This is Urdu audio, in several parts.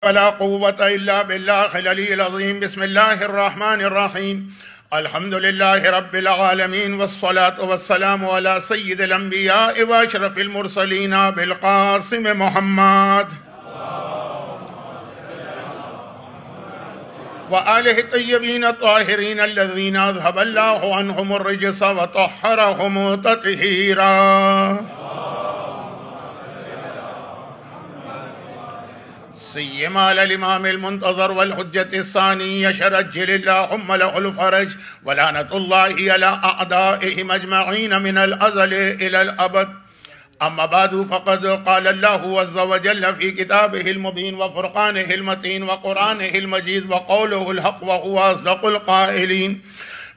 ولا قوة إلا بالله العلي العظيم. بسم الله الرحمن الرحيم. الحمد لله رب العالمين، والصلاة والسلام على سيد الأنبياء وأشرف المرسلين بالقاسم محمد وآله الطيبين الطاهرين الذين أذهب الله عنهم الرجس وطهرهم تطهيرا. سيما على الإمام المنتظر والحجة الثاني شرجل اللهم له الفرج، ولعنة الله على أعدائهم أجمعين من الأزل إلى الأبد. أما بعد، فقد قال الله عز وجل في كتابه المبين وفرقانه المتين وقرآنه المجيد وقوله الحق وهو أصدق القائلين.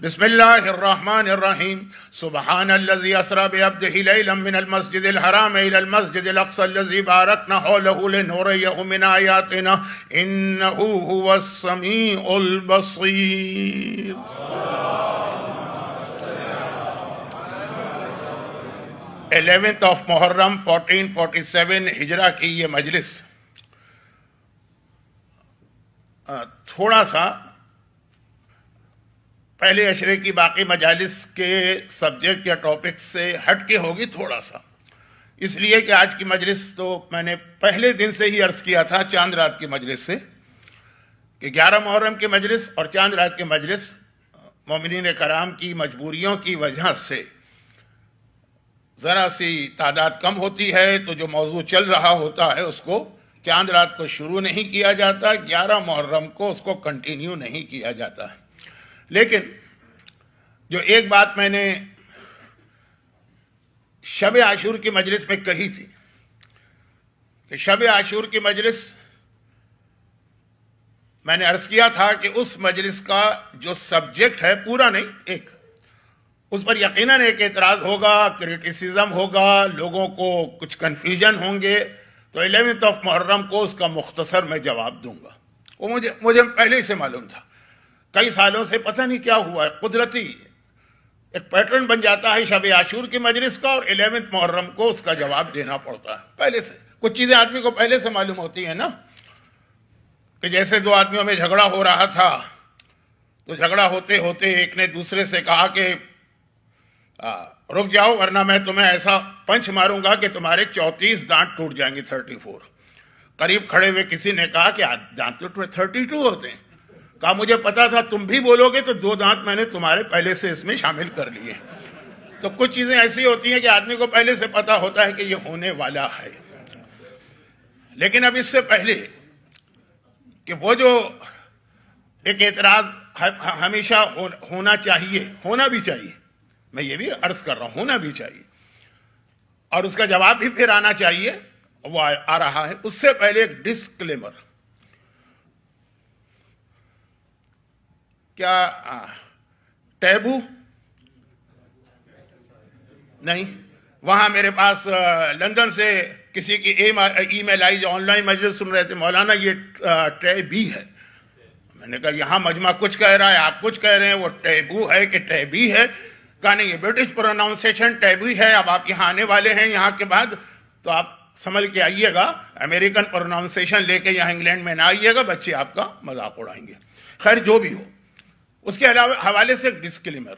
بسم الله الرحمن الرحيم. سبحان الذي أسرى بعبده ليلا من المسجد الحرام إلى المسجد الأقصى الذي باركنا حوله لنريه من آياتنا إنه هو السميع البصير. 11th of محرم 1447 ہجرہ کی یہ مجلس تھوڑا سا پہلے عشرے کی باقی مجالس کے سبجیکٹ یا ٹاپک سے ہٹ کے ہوگی تھوڑا سا، اس لیے کہ آج کی مجلس تو میں نے پہلے دن سے ہی عرض کیا تھا چاند رات کی مجلس سے کہ 11 محرم کی مجلس اور چاند رات کی مجلس مومنین کرام کی مجبوریوں کی وجہ سے ذرا سی تعداد کم ہوتی ہے، تو جو موضوع چل رہا ہوتا ہے اس کو چاند رات کو شروع نہیں کیا جاتا، 11 محرم کو اس کو کنٹینیو نہیں کیا جاتا ہے. لیکن جو ایک بات میں نے شب عاشور کی مجلس میں کہی تھی کہ شب عاشور کی مجلس میں نے عرض کیا تھا کہ اس مجلس کا جو سبجیکٹ ہے پورا نہیں، ایک اس پر یقیناً ایک اعتراض ہوگا، کریٹیسزم ہوگا، لوگوں کو کچھ کنفیوژن ہوں گے، تو 11th of محرم کو اس کا مختصر میں جواب دوں گا. وہ مجھے پہلے ہی سے معلوم تھا، کئی سالوں سے پتہ نہیں کیا ہوا ہے، قدرتی ایک پیٹرن بن جاتا ہے شب عاشور کی مجلس کا، اور 11th محرم کو اس کا جواب دینا پڑتا ہے. پہلے سے کچھ چیزیں آدمی کو پہلے سے معلوم ہوتی ہیں نا، کہ جیسے دو آدمیوں میں جھگڑا ہو رہا تھا، تو جھگڑا ہوتے ہوتے ایک نے دوسرے سے کہا کہ رک جاؤ ورنہ میں تمہیں ایسا پنچ ماروں گا کہ تمہارے 34 دانت ٹوٹ جائیں گے. 34. قریب کھڑے ہوئے کسی نے کہا کہ دانت تو 32 ہوتے ہیں. کہا مجھے پتا تھا تم بھی بولو گے، تو 2 دانت میں نے تمہارے پہلے سے اس میں شامل کر لیے. تو کچھ چیزیں ایسی ہوتی ہیں کہ آدمی کو پہلے سے پتا ہوتا ہے کہ یہ ہونے والا ہے. لیکن اب اس سے پہلے کہ وہ جو ایک اعتراض ہمیشہ ہونا چاہیے، ہونا بھی چاہیے، میں یہ بھی عرض کر رہا ہوں، ہونا بھی چاہیے، اور اس کا جواب بھی پھر آنا چاہیے، وہ آ رہا ہے. اس سے پہلے ایک ڈسکلیمر. کیا ٹیبو نہیں؟ وہاں میرے پاس لندن سے کسی کی ای میل آئی جو آن لائن مجلس سن رہے تھے، مولانا یہ ٹیبی ہے. میں نے کہا یہاں مجمع کچھ کہہ رہا ہے، آپ کچھ کہہ رہے ہیں، وہ ٹیبو ہے کہ ٹیبی ہے؟ کہا نہیں، یہ برٹش پروناؤنسیشن ٹیبی ہے. اب آپ یہاں آنے والے ہیں یہاں کے بعد، تو آپ سمجھ کے آئیے گا، امریکن پروناؤنسیشن لے کے یہاں انگلینڈ میں نہ آئیے گا، بچے آپ کا مذاق اڑائیں گے. خیر جو بھی ہو، اس کے علاوہ حوالے سے ایک ڈسکلیمر.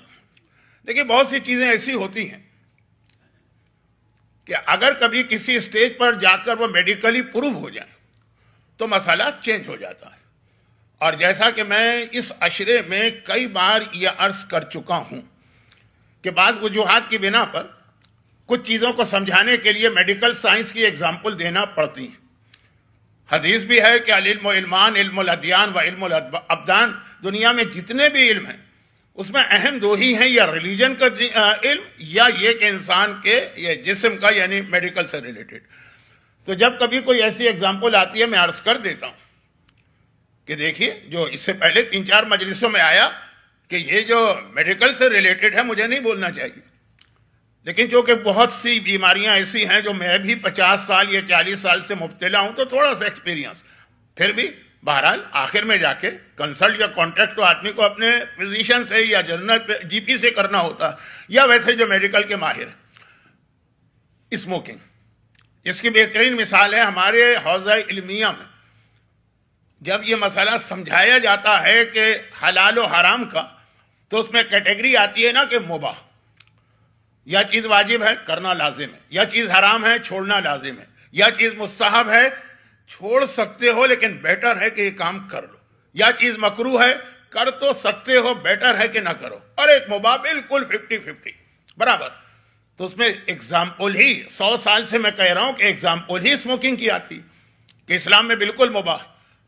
دیکھیے بہت سی چیزیں ایسی ہوتی ہیں کہ اگر کبھی کسی اسٹیج پر جا کر وہ میڈیکلی پروو ہو جائیں تو مسئلہ چینج ہو جاتا ہے. اور جیسا کہ میں اس عشرے میں کئی بار یہ عرض کر چکا ہوں کہ بعض وجوہات کی بنا پر کچھ چیزوں کو سمجھانے کے لیے میڈیکل سائنس کی ایگزامپل دینا پڑتی ہیں. حدیث بھی ہے کہ العلم علمان، علم الادیان و علم الابدان. دنیا میں جتنے بھی علم ہیں اس میں اہم 2 ہی ہیں، یا ریلیجن کا علم یا یہ کہ انسان کے یا جسم کا، یعنی میڈیکل سے ریلیٹڈ. تو جب کبھی کوئی ایسی ایگزامپل آتی ہے میں عرض کر دیتا ہوں کہ دیکھیے جو اس سے پہلے 3-4 مجلسوں میں آیا کہ یہ جو میڈیکل سے ریلیٹڈ ہے مجھے نہیں بولنا چاہیے، لیکن چونکہ بہت سی بیماریاں ایسی ہیں جو میں بھی 50 سال یا 40 سال سے مبتلا ہوں، تو تھوڑا سا ایکسپیرینس، پھر بھی بہرحال آخر میں جا کے کنسلٹ یا کانٹیکٹ تو آدمی کو اپنے فزیشین سے یا جنرل جی پی سے کرنا ہوتا ہے، یا ویسے جو میڈیکل کے ماہر ہیں. اسموکنگ اس کی بہترین مثال ہے ہمارے حوزہ علمیہ میں جب یہ مسئلہ سمجھایا جاتا ہے کہ حلال و حرام کا، تو اس میں کیٹیگری آتی ہے نا کہ مباح، یا چیز واجب ہے کرنا لازم ہے، یا چیز حرام ہے چھوڑنا لازم ہے، یا چیز مستحب ہے چھوڑ سکتے ہو لیکن بیٹر ہے کہ یہ کام کر لو، یا چیز مکروہ ہے کر تو سکتے ہو بیٹر ہے کہ نہ کرو، اور ایک مباح بالکل 50-50 برابر۔ تو اس میں ایگزامپل ہی 100 سال سے میں کہہ رہا ہوں کہ ایگزامپل ہی اسموکنگ کی آتی کہ اسلام میں بالکل مباح،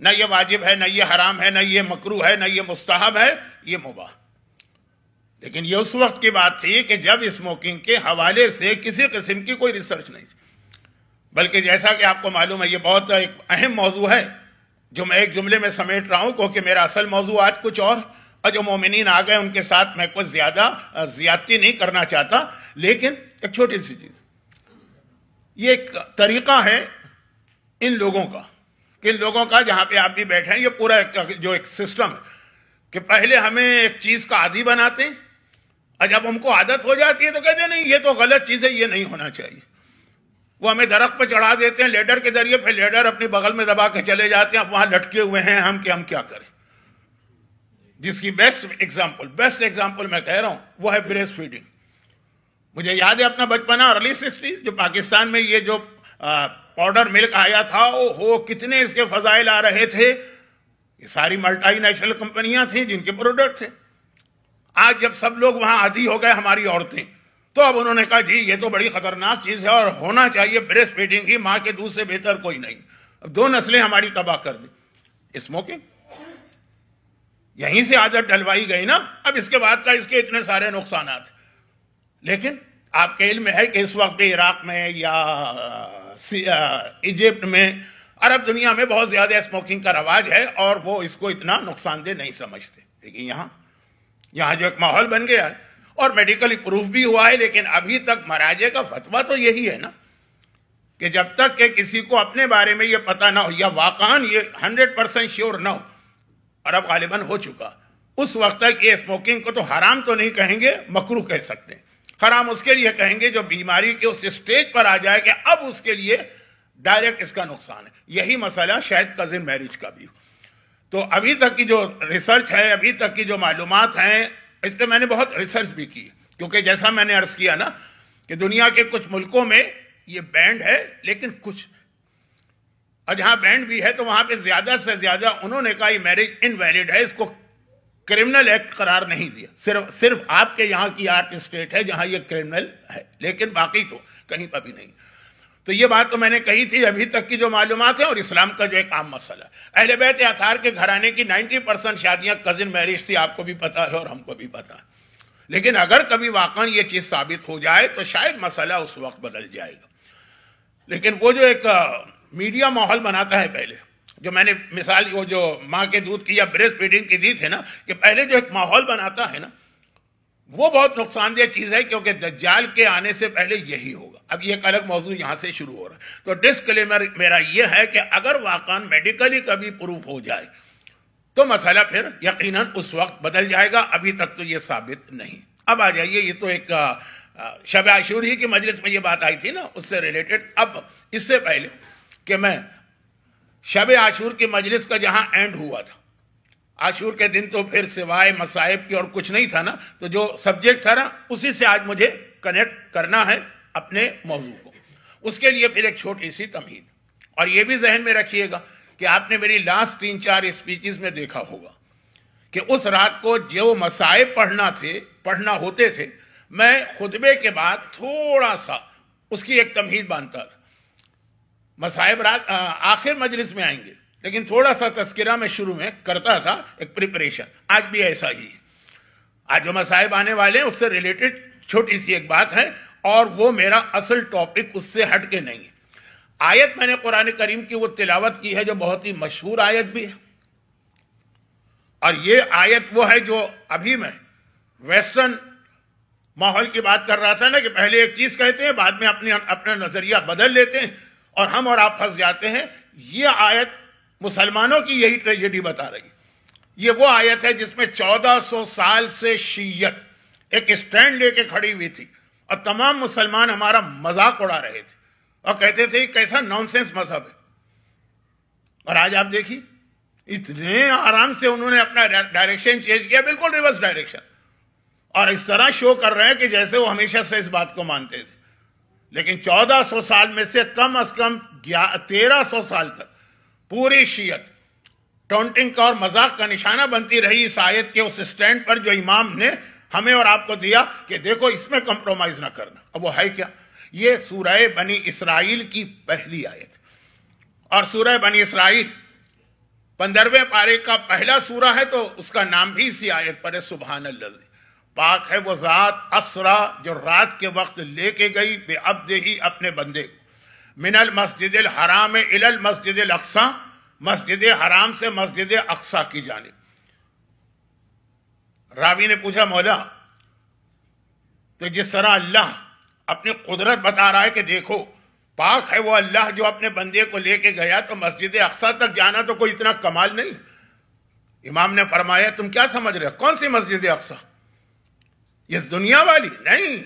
نہ یہ واجب ہے، نہ یہ حرام ہے، نہ یہ مکروہ ہے، نہ یہ مستحب ہے، یہ مباح۔ لیکن یہ اس وقت کی بات تھی کہ جب اسموکنگ کے حوالے سے کسی قسم کی کوئی ریسرچ نہیں تھی، بلکہ جیسا کہ آپ کو معلوم ہے یہ بہت ایک اہم موضوع ہے جو میں ایک جملے میں سمیٹ رہا ہوں، کیونکہ میرا اصل موضوع آج کچھ اور جو مومنین آ گئے ان کے ساتھ میں کچھ زیادہ زیادتی نہیں کرنا چاہتا، لیکن ایک چھوٹی سی چیز، یہ ایک طریقہ ہے ان لوگوں کا، کہ ان لوگوں کا جہاں پہ آپ بھی بیٹھے ہیں، یہ پورا جو ایک سسٹم ہے کہ پہلے ہمیں ایک چیز کا عادی بناتے ہیں، اور جب ہم کو عادت ہو جاتی ہے تو کہتے ہیں نہیں یہ تو غلط چیز ہے، یہ نہیں ہونا چاہیے۔ وہ ہمیں درخت پہ چڑھا دیتے ہیں لیڈر کے ذریعے، پھر لیڈر اپنی بغل میں دبا کے چلے جاتے ہیں، اب وہاں لٹکے ہوئے ہیں ہم کہ ہم کیا کریں۔ جس کی بیسٹ ایگزامپل میں کہہ رہا ہوں وہ ہے بریسٹ فیڈنگ۔ مجھے یاد ہے اپنا بچپنا ارلی 60s جو پاکستان میں یہ جو پاؤڈر ملک آیا تھا، کتنے اس کے فضائل آ رہے تھے، یہ ساری ملٹی نیشنل کمپنیاں تھیں جن کے پروڈکٹ تھے۔ آج جب سب لوگ وہاں عادی ہو گئے ہماری عورتیں، تو اب انہوں نے کہا جی یہ تو بڑی خطرناک چیز ہے اور ہونا چاہیے بریسٹ فیڈنگ ہی، ماں کے دودھ سے بہتر کوئی نہیں۔ اب 2 نسلیں ہماری تباہ کر دی۔ اسموکنگ یہیں سے عادت ڈلوائی گئی نا، اب اس کے بعد کا اس کے اتنے سارے نقصانات۔ لیکن آپ کے علم میں ہے کہ اس وقت بھی عراق میں یا ایجپٹ میں، عرب دنیا میں بہت زیادہ اسموکنگ کا رواج ہے اور وہ اس کو اتنا نقصان دہ نہیں سمجھتے۔ لیکن یہاں جو ایک ماحول بن گیا ہے اور میڈیکلی پروف بھی ہوا ہے، لیکن ابھی تک مراجع کا فتویٰ تو یہی ہے نا کہ جب تک کہ کسی کو اپنے بارے میں یہ پتہ نہ ہو یا واقعاً یہ 100% شیور نہ ہو، اور اب غالباً ہو چکا، اس وقت تک یہ اسموکنگ کو تو حرام تو نہیں کہیں گے، مکروہ کہہ سکتے ہیں۔ حرام اس کے لیے کہیں گے جو بیماری کے اس سٹیج پر آ جائے کہ اب اس کے لیے ڈائریکٹ اس کا نقصان ہے۔ یہی مسئلہ شاید کزن میرج کا بھی ہو۔ تو ابھی تک کی جو ریسرچ ہے، ابھی تک کی جو معلومات ہیں، اس پہ میں نے بہت ریسرچ بھی کی، کیونکہ جیسا میں نے عرض کیا نا کہ دنیا کے کچھ ملکوں میں یہ بینڈ ہے لیکن کچھ، اور جہاں بینڈ بھی ہے تو وہاں پہ زیادہ سے زیادہ انہوں نے کہا یہ میرج انویلڈ ہے، اس کو کرمنل ایکٹ قرار نہیں دیا۔ صرف آپ کے یہاں کی آرٹ اسٹیٹ ہے جہاں یہ کرمنل ہے، لیکن باقی تو کہیں پر بھی نہیں۔ تو یہ بات تو میں نے کہی تھی، ابھی تک کی جو معلومات ہیں اور اسلام کا جو ایک عام مسئلہ ہے۔ اہل بیت اطہار کے گھرانے کی 90% شادیاں کزن میرج تھی، آپ کو بھی پتا ہے اور ہم کو بھی پتا ہے۔ لیکن اگر کبھی واقعا یہ چیز ثابت ہو جائے تو شاید مسئلہ اس وقت بدل جائے گا۔ لیکن وہ جو ایک میڈیا ماحول بناتا ہے پہلے، جو میں نے مثال وہ جو ماں کے دودھ کی یا بریسٹ فیڈنگ کی دی تھی نا، کہ پہلے جو ایک ماحول بناتا ہے نا، وہ بہت نقصان دہ چیز ہے، کیونکہ دجال کے آنے سے پہلے یہی ہوگا۔ اب یہ ایک الگ موضوع یہاں سے شروع ہو رہا ہے۔ تو ڈسکلیمر میرا یہ ہے کہ اگر واقعا میڈیکلی کبھی پروف ہو جائے تو مسئلہ پھر یقیناً اس وقت بدل جائے گا، ابھی تک تو یہ ثابت نہیں۔ اب آ جائیے، یہ تو ایک شب عاشور ہی کی مجلس میں یہ بات آئی تھی نا، اس سے ریلیٹڈ۔ اب اس سے پہلے کہ میں شب عاشور کی مجلس کا جہاں اینڈ ہوا تھا، عاشور کے دن تو پھر سوائے مصائب کی اور کچھ نہیں تھا نا، تو جو سبجیکٹ تھا نا اسی سے آج مجھے کنیکٹ کرنا ہے اپنے موضوع کو۔ اس کے لیے پھر ایک چھوٹی سی تمہید، اور یہ بھی ذہن میں رکھیے گا کہ آپ نے میری لاسٹ 3-4 اسپیچز میں دیکھا ہوگا کہ اس رات کو جو مصائب پڑھنا ہوتے تھے، میں خطبے کے بعد تھوڑا سا اس کی ایک تمہید باندھتا تھا۔ مصائب رات آخر مجلس میں آئیں گے، لیکن تھوڑا سا تذکرہ میں شروع میں کرتا تھا، ایک پریپریشن۔ آج بھی ایسا ہی ہے، آج جو مصائب آنے والے ہیں اس سے ریلیٹڈ چھوٹی سی ایک بات ہے، اور وہ میرا اصل ٹاپک اس سے ہٹ کے نہیں ہے۔ آیت میں نے قرآن کریم کی وہ تلاوت کی ہے جو بہت ہی مشہور آیت بھی ہے، اور یہ آیت وہ ہے جو ابھی میں ویسٹرن ماحول کی بات کر رہا تھا نا، کہ پہلے ایک چیز کہتے ہیں، بعد میں اپنا نظریہ بدل لیتے ہیں اور ہم اور آپ پھنس جاتے ہیں۔ یہ آیت مسلمانوں کی یہی ٹریجڈی بتا رہی ہے۔ یہ وہ آیت ہے جس میں 1400 سال سے شیعت ایک اسٹینڈ لے کے کھڑی ہوئی تھی، اور تمام مسلمان ہمارا مذاق اڑا رہے تھے اور کہتے تھے کیسا نان سینس مذہب ہے۔ اور آج آپ دیکھیے اتنے آرام سے انہوں نے اپنا ڈائریکشن چینج کیا، بالکل ریورس ڈائریکشن، اور اس طرح شو کر رہے ہیں کہ جیسے وہ ہمیشہ سے اس بات کو مانتے تھے۔ لیکن 1400 سال میں سے کم از کم 1300 سال تک پوری شیعت ٹونٹنگ کا اور مذاق کا نشانہ بنتی رہی اس آیت کے اس سٹینڈ پر جو امام نے ہمیں اور آپ کو دیا کہ دیکھو اس میں کمپرومائز نہ کرنا۔ اب وہ ہے کیا؟ یہ سورہ بنی اسرائیل کی پہلی آیت، اور سورہ بنی اسرائیل 15ویں پارے کا پہلا سورہ ہے، تو اس کا نام بھی اسی آیت پر ہے، سبحان اللہ، پاک ہے وہ ذات اسرا جو رات کے وقت لے کے گئی بے عبدہ اپنے بندے کو، من المسجد الحرام الی المسجد الاقصی، مسجد حرام سے مسجد اقصی کی جانب۔ راوی نے پوچھا مولا تو جس طرح اللہ اپنی قدرت بتا رہا ہے کہ دیکھو پاک ہے وہ اللہ جو اپنے بندے کو لے کے گیا، تو مسجد اقصی تک جانا تو کوئی اتنا کمال نہیں۔ امام نے فرمایا تم کیا سمجھ رہے ہو، کون سی مسجد اقصی؟ یہ دنیا والی نہیں،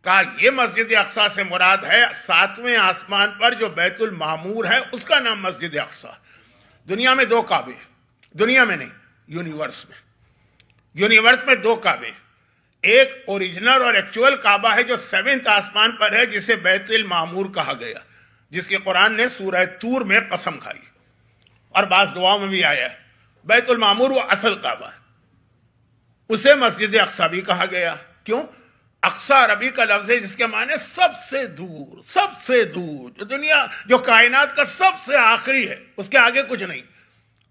کہا یہ مسجد اقصی سے مراد ہے 7ویں آسمان پر جو بیت المعمور ہے، اس کا نام مسجد اقصی۔ دنیا میں 2 کعبے، دنیا میں نہیں، یونیورس میں، یونیورس میں 2 کعبے، ایک اوریجنل اور ایکچول کعبہ ہے جو 7ویں آسمان پر ہے، جسے بیت المعمور کہا گیا، جس کی قرآن نے سورہ طور میں قسم کھائی، اور بعض دعاؤں میں بھی آیا ہے۔ بیت المعمور وہ اصل کعبہ ہے، اسے مسجد اقصی بھی کہا گیا۔ کیوں؟ اقصی عربی کا لفظ ہے جس کے معنی سب سے دور، سب سے دور، جو دنیا، جو کائنات کا سب سے آخری ہے، اس کے آگے کچھ نہیں۔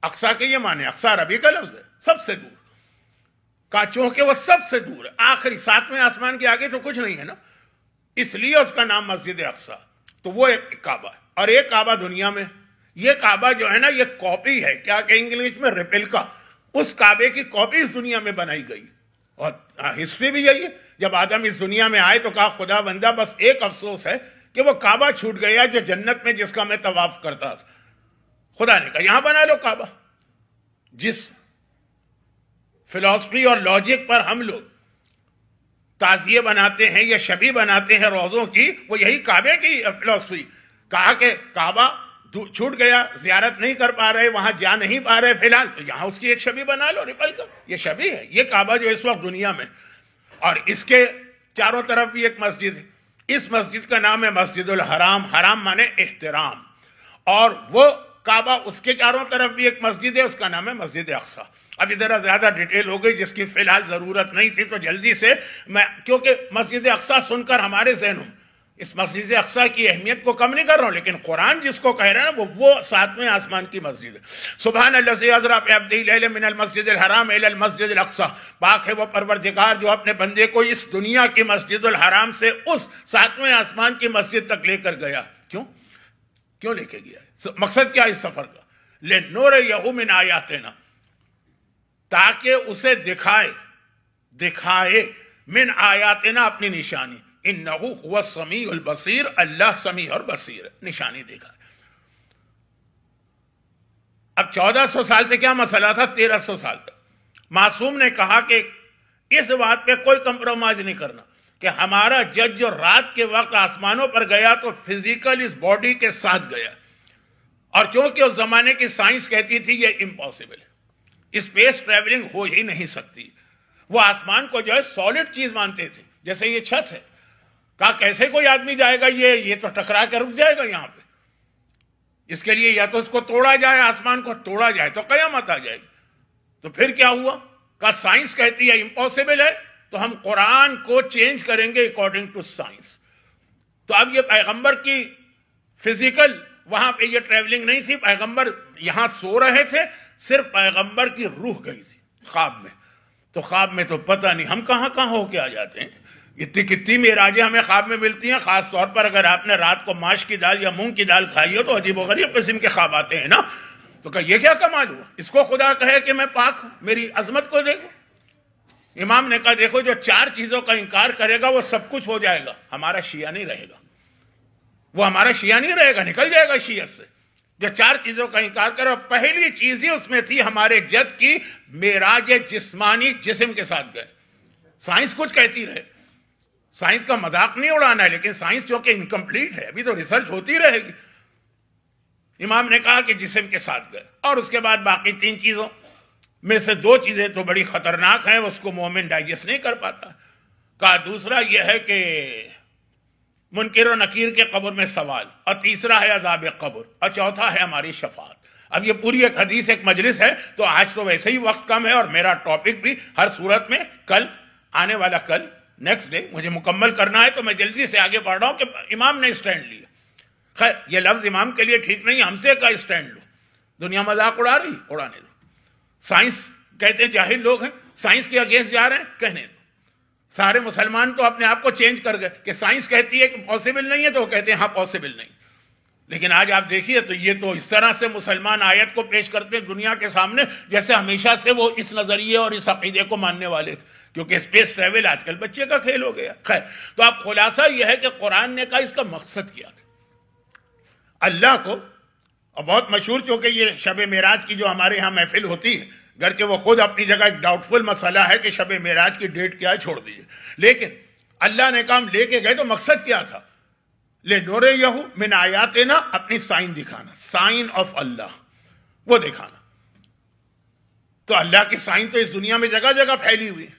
اقصی کے یہ معنی، اقصی عربی کا لفظ ہے سب سے دور، کا چونکہ وہ سب سے دور ہے، آخری 7ویں آسمان کے آگے تو کچھ نہیں ہے نا، اس لیے اس کا نام مسجد اقصی۔ تو وہ ایک کعبہ ہے، اور ایک کعبہ دنیا میں۔ یہ کعبہ جو ہے نا، یہ کاپی ہے، کیا کہ انگلش میں ریپلکا، اس کعبے کی کاپی اس دنیا میں بنائی گئی۔ اور ہسٹری بھی یہی ہے، جب آدم اس دنیا میں آئے تو کہا خدا بندہ بس ایک افسوس ہے کہ وہ کعبہ چھوٹ گیا جو جنت میں جس کا میں طواف کرتا تھا۔ خدا نے کہا یہاں بنا لو کعبہ۔ جس فلسفی اور لاجک پر ہم لوگ تعزیے بناتے ہیں یا شبی بناتے ہیں روزوں کی، وہ یہی کعبے کی فلسفی۔ کہا کہ کعبہ چھوٹ گیا، زیارت نہیں کر پا رہے، وہاں جا نہیں پا رہے فی الحال، تو یہاں اس کی ایک شبی بنا لو، ریپل کر۔ یہ شبی ہے، یہ کعبہ جو اس وقت دنیا میں، اور اس کے چاروں طرف بھی ایک مسجد ہے۔ اس مسجد کا نام ہے مسجد الحرام، حرام مانے احترام، اور وہ کعبہ اس کے چاروں طرف بھی ایک مسجد ہے، اس کا نام ہے مسجد اقصی۔ اب ادھر زیادہ ڈیٹیل ہو گئی جس کی فی الحال ضرورت نہیں تھی، تو جلدی سے میں، کیونکہ مسجد اقصی سن کر ہمارے ذہنوں اس مسجد اقصی کی اہمیت کو کم نہیں کر رہا ہوں، لیکن قرآن جس کو کہہ رہا ہے وہ 7ویں آسمان کی مسجد ہے۔ سبحان الذی اسری بعبدہ لیلا من المسجد الحرام الی المسجد الاقصی، پاک ہے وہ پروردگار جو اپنے بندے کو اس دنیا کی مسجد الحرام سے اس 7ویں آسمان کی مسجد تک لے کر گیا۔ کیوں لے کے گیا ہے؟ مقصد کیا اس سفر کا؟ لنریہ من آیاتنا، تاکہ اسے دکھائے من آیاتنا، اپنی نشانی۔ انہ هو السمیع البصیر، اللہ سمیع اور بصیر ہے، نشانی دیکھا۔ اب 1400 سال سے کیا مسئلہ تھا؟ 1300 سال تک معصوم نے کہا کہ اس بات پہ کوئی کمپرومائز نہیں کرنا کہ ہمارا جج جو رات کے وقت آسمانوں پر گیا تو فزیکل اس باڈی کے ساتھ گیا، اور چونکہ اس زمانے کی سائنس کہتی تھی یہ امپاسبل ہے، اسپیس ٹریولنگ ہو ہی نہیں سکتی۔ وہ آسمان کو جو ہے سالڈ چیز مانتے تھے، جیسے یہ چھت ہے، کہا کیسے کوئی آدمی جائے گا، یہ تو ٹکرا کے رک جائے گا یہاں پہ، اس کے لیے یا تو اس کو توڑا جائے، آسمان کو توڑا جائے تو قیامت آ جائے گی۔ تو پھر کیا ہوا؟ کہا سائنس کہتی ہے امپاسبل ہے، تو ہم قرآن کو چینج کریں گے اکارڈنگ ٹو سائنس۔ تو اب یہ پیغمبر کی فزیکل وہاں پہ یہ ٹریولنگ نہیں تھی، پیغمبر یہاں سو رہے تھے، صرف پیغمبر کی روح گئی تھی خواب میں۔ تو خواب میں تو پتہ نہیں ہم کہاں ہو کے آ جاتے ہیں، کتنی معراجیں ہمیں خواب میں ملتی ہیں، خاص طور پر اگر آپ نے رات کو ماش کی دال یا مونگ کی دال کھائی ہو تو عجیب و غریب قسم کے خواب آتے ہیں نا۔ تو کہ یہ کیا کمال ہوا، اس کو خدا کہے کہ میں پاک ہوں، میری عظمت کو دیکھو۔ امام نے کہا دیکھو جو 4 چیزوں کا انکار کرے گا وہ سب کچھ ہو جائے گا، ہمارا شیعہ نہیں رہے گا، وہ ہمارا شیعہ نہیں رہے گا، نکل جائے گا شیعت سے۔ جو 4 چیزوں کا انکار کرے، پہلی چیز ہی اس میں تھی ہمارے جد کی معراج جسمانی، جسم کے ساتھ گئے۔ سائنس کچھ کہتی رہے، سائنس کا مذاق نہیں اڑانا ہے، لیکن سائنس جو کہ انکمپلیٹ ہے، ابھی تو ریسرچ ہوتی رہے گی۔ امام نے کہا کہ جسم کے ساتھ گئے، اور اس کے بعد باقی 3 چیزوں میں سے 2 چیزیں تو بڑی خطرناک ہیں، اس کو مومن ڈائجسٹ نہیں کر پاتا۔ کہا دوسرا یہ ہے کہ منکر و نکیر کے قبر میں سوال، اور تیسرا ہے عذاب قبر، اور چوتھا ہے ہماری شفاعت۔ اب یہ پوری ایک حدیث، ایک مجلس ہے، تو آج تو ویسے ہی وقت کم ہے، اور میرا ٹاپک بھی ہر صورت میں کل آنے والا کل نیکسٹ ڈے مجھے مکمل کرنا ہے، تو میں جلدی سے آگے بڑھ رہا ہوں کہ امام نے اسٹینڈ لیا۔ خیر یہ لفظ امام کے لیے ٹھیک نہیں، ہم سے کا اسٹینڈ لو، دنیا مذاق اڑا رہی، اڑانے دو۔ سائنس کہتے ہیں جاہل لوگ ہیں، سائنس کے اگینسٹ جا رہے ہیں، کہنے دو۔ سارے مسلمان تو اپنے آپ کو چینج کر گئے کہ سائنس کہتی ہے کہ پاسبل نہیں ہے، تو وہ کہتے ہیں ہاں پاسبل نہیں۔ لیکن آج آپ دیکھیے تو یہ تو اس طرح سے مسلمان آیت کو پیش کرتے ہیں دنیا کے سامنے جیسے ہمیشہ سے وہ اس نظریے اور اس عقیدے کو ماننے والے تھے، کیونکہ اسپیس ٹریول آج کل بچے کا کھیل ہو گیا۔ خیر تو اب خلاصہ یہ ہے کہ قرآن نے کہا اس کا مقصد کیا تھا۔ اللہ کو، اور بہت مشہور چونکہ یہ شب معراج کی جو ہمارے ہاں محفل ہوتی ہے، گرچہ وہ خود اپنی جگہ ایک ڈاؤٹ فل مسئلہ ہے کہ شب معراج کی ڈیٹ کیا ہے، چھوڑ دیجیے، لیکن اللہ نے کام لے کے گئے تو مقصد کیا تھا؟ لِنُرِيَهُ مِنْ آیاتنا، اپنی سائن دکھانا، سائن آف اللہ وہ دکھانا۔ تو اللہ کی سائن تو اس دنیا میں جگہ جگہ پھیلی ہوئی ہے،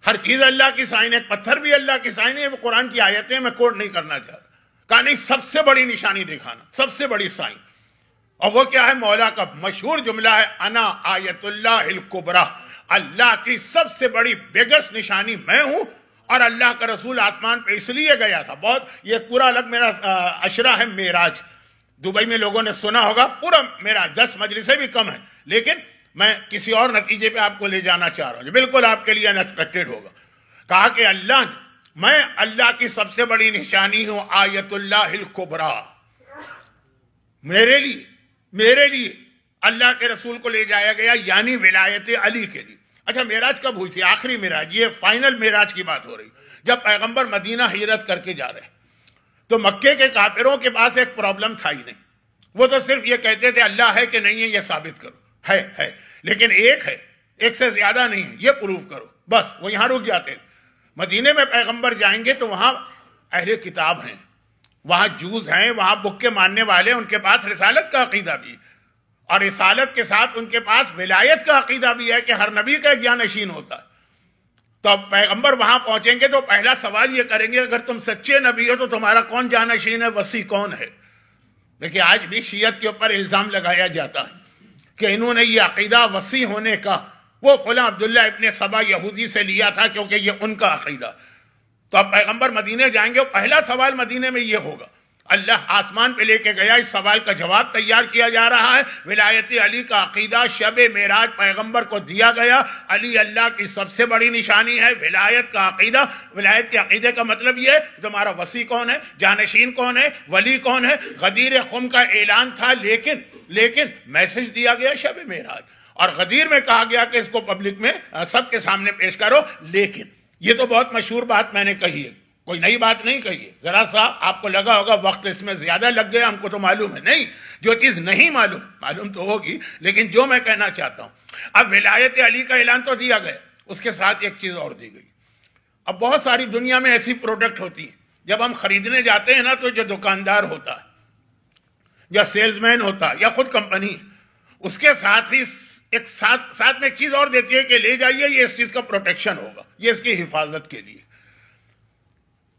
ہر چیز اللہ کی سائن ہے، پتھر بھی اللہ کی سائن ہے۔ وہ قرآن کی آیتیں میں کوٹ نہیں کرنا چاہتا، کہا نہیں سب سے بڑی نشانی دکھانا، سب سے بڑی سائن، اور وہ کیا ہے؟ مولا کا مشہور جملہ ہے انا آیت اللہ الکبریٰ، اللہ کی سب سے بڑی بیگسٹ نشانی میں ہوں۔ اور اللہ کا رسول آسمان پہ اس لیے گیا تھا، بہت یہ پورا الگ میرا اشرہ ہے معراج، دبئی میں لوگوں نے سنا ہوگا پورا معراج، 10 مجلسیں بھی کم ہیں، لیکن میں کسی اور نتیجے پہ آپ کو لے جانا چاہ رہا ہوں جو بالکل آپ کے لیے انیکسپیکٹڈ ہوگا۔ کہا کہ اللہ نے، میں اللہ کی سب سے بڑی نشانی ہوں، آیت اللہ الکبریٰ، میرے لیے اللہ کے رسول کو لے جایا گیا، یعنی ولایت علی کے لیے۔ اچھا معراج کب ہوئی تھی؟ آخری معراج، یہ فائنل معراج کی بات ہو رہی، جب پیغمبر مدینہ ہجرت کر کے جا رہے تو مکے کے کافروں کے پاس ایک پرابلم تھا ہی نہیں، وہ تو صرف یہ کہتے تھے اللہ ہے کہ نہیں ہے یہ ثابت کرو، ہے لیکن ایک ہے، ایک سے زیادہ نہیں ہے، یہ پروف کرو، بس وہ یہاں رک جاتے تھے۔ مدینے میں پیغمبر جائیں گے تو وہاں اہل کتاب ہیں، وہاں جوز ہیں، وہاں بک کے ماننے والے، ان کے پاس رسالت کا عقیدہ بھی، اور رسالت کے ساتھ ان کے پاس ولایت کا عقیدہ بھی ہے کہ ہر نبی کا ایک جانشین ہوتا ہے۔ تو اب پیغمبر وہاں پہنچیں گے تو پہلا سوال یہ کریں گے اگر تم سچے نبی ہو تو تمہارا کون جانشین ہے، وصی کون ہے؟ دیکھیں آج بھی شیعت کے اوپر الزام لگایا جاتا ہے کہ انہوں نے یہ عقیدہ وصی ہونے کا وہ فلاں عبداللہ ابن سبا یہودی سے لیا تھا کیونکہ یہ ان کا عقیدہ۔ تو اب پیغمبر مدینے جائیں گے، پہلا سوال مدینے میں یہ ہوگا، اللہ آسمان پہ لے کے گیا، اس سوال کا جواب تیار کیا جا رہا ہے، ولایت علی کا عقیدہ شب معراج پیغمبر کو دیا گیا، علی اللہ کی سب سے بڑی نشانی ہے، ولایت کا عقیدہ، ولایت کے عقیدے کا مطلب یہ ہے کہ تمہارا وصی کون ہے، جانشین کون ہے، ولی کون ہے۔ غدیر خم کا اعلان تھا، لیکن میسج دیا گیا شب معراج، اور غدیر میں کہا گیا کہ اس کو پبلک میں سب کے سامنے پیش کرو۔ لیکن یہ تو بہت مشہور بات میں نے کہی ہے، کوئی نئی بات نہیں کہی ہے، ذرا سا آپ کو لگا ہوگا وقت اس میں زیادہ لگ گیا، ہم کو تو معلوم ہے نہیں، جو چیز نہیں معلوم تو ہوگی، لیکن جو میں کہنا چاہتا ہوں، اب ولایت علی کا اعلان تو دیا گیا، اس کے ساتھ ایک چیز اور دی گئی۔ اب بہت ساری دنیا میں ایسی پروڈکٹ ہوتی ہیں، جب ہم خریدنے جاتے ہیں نا تو جو دکاندار ہوتا ہے یا سیلز مین ہوتا ہے یا خود کمپنی، اس کے ساتھ ہی ایک ساتھ میں ایک چیز اور دیتی ہے کہ لے جائیے، یہ اس چیز کا پروٹیکشن ہوگا، یہ اس کی حفاظت کے لیے،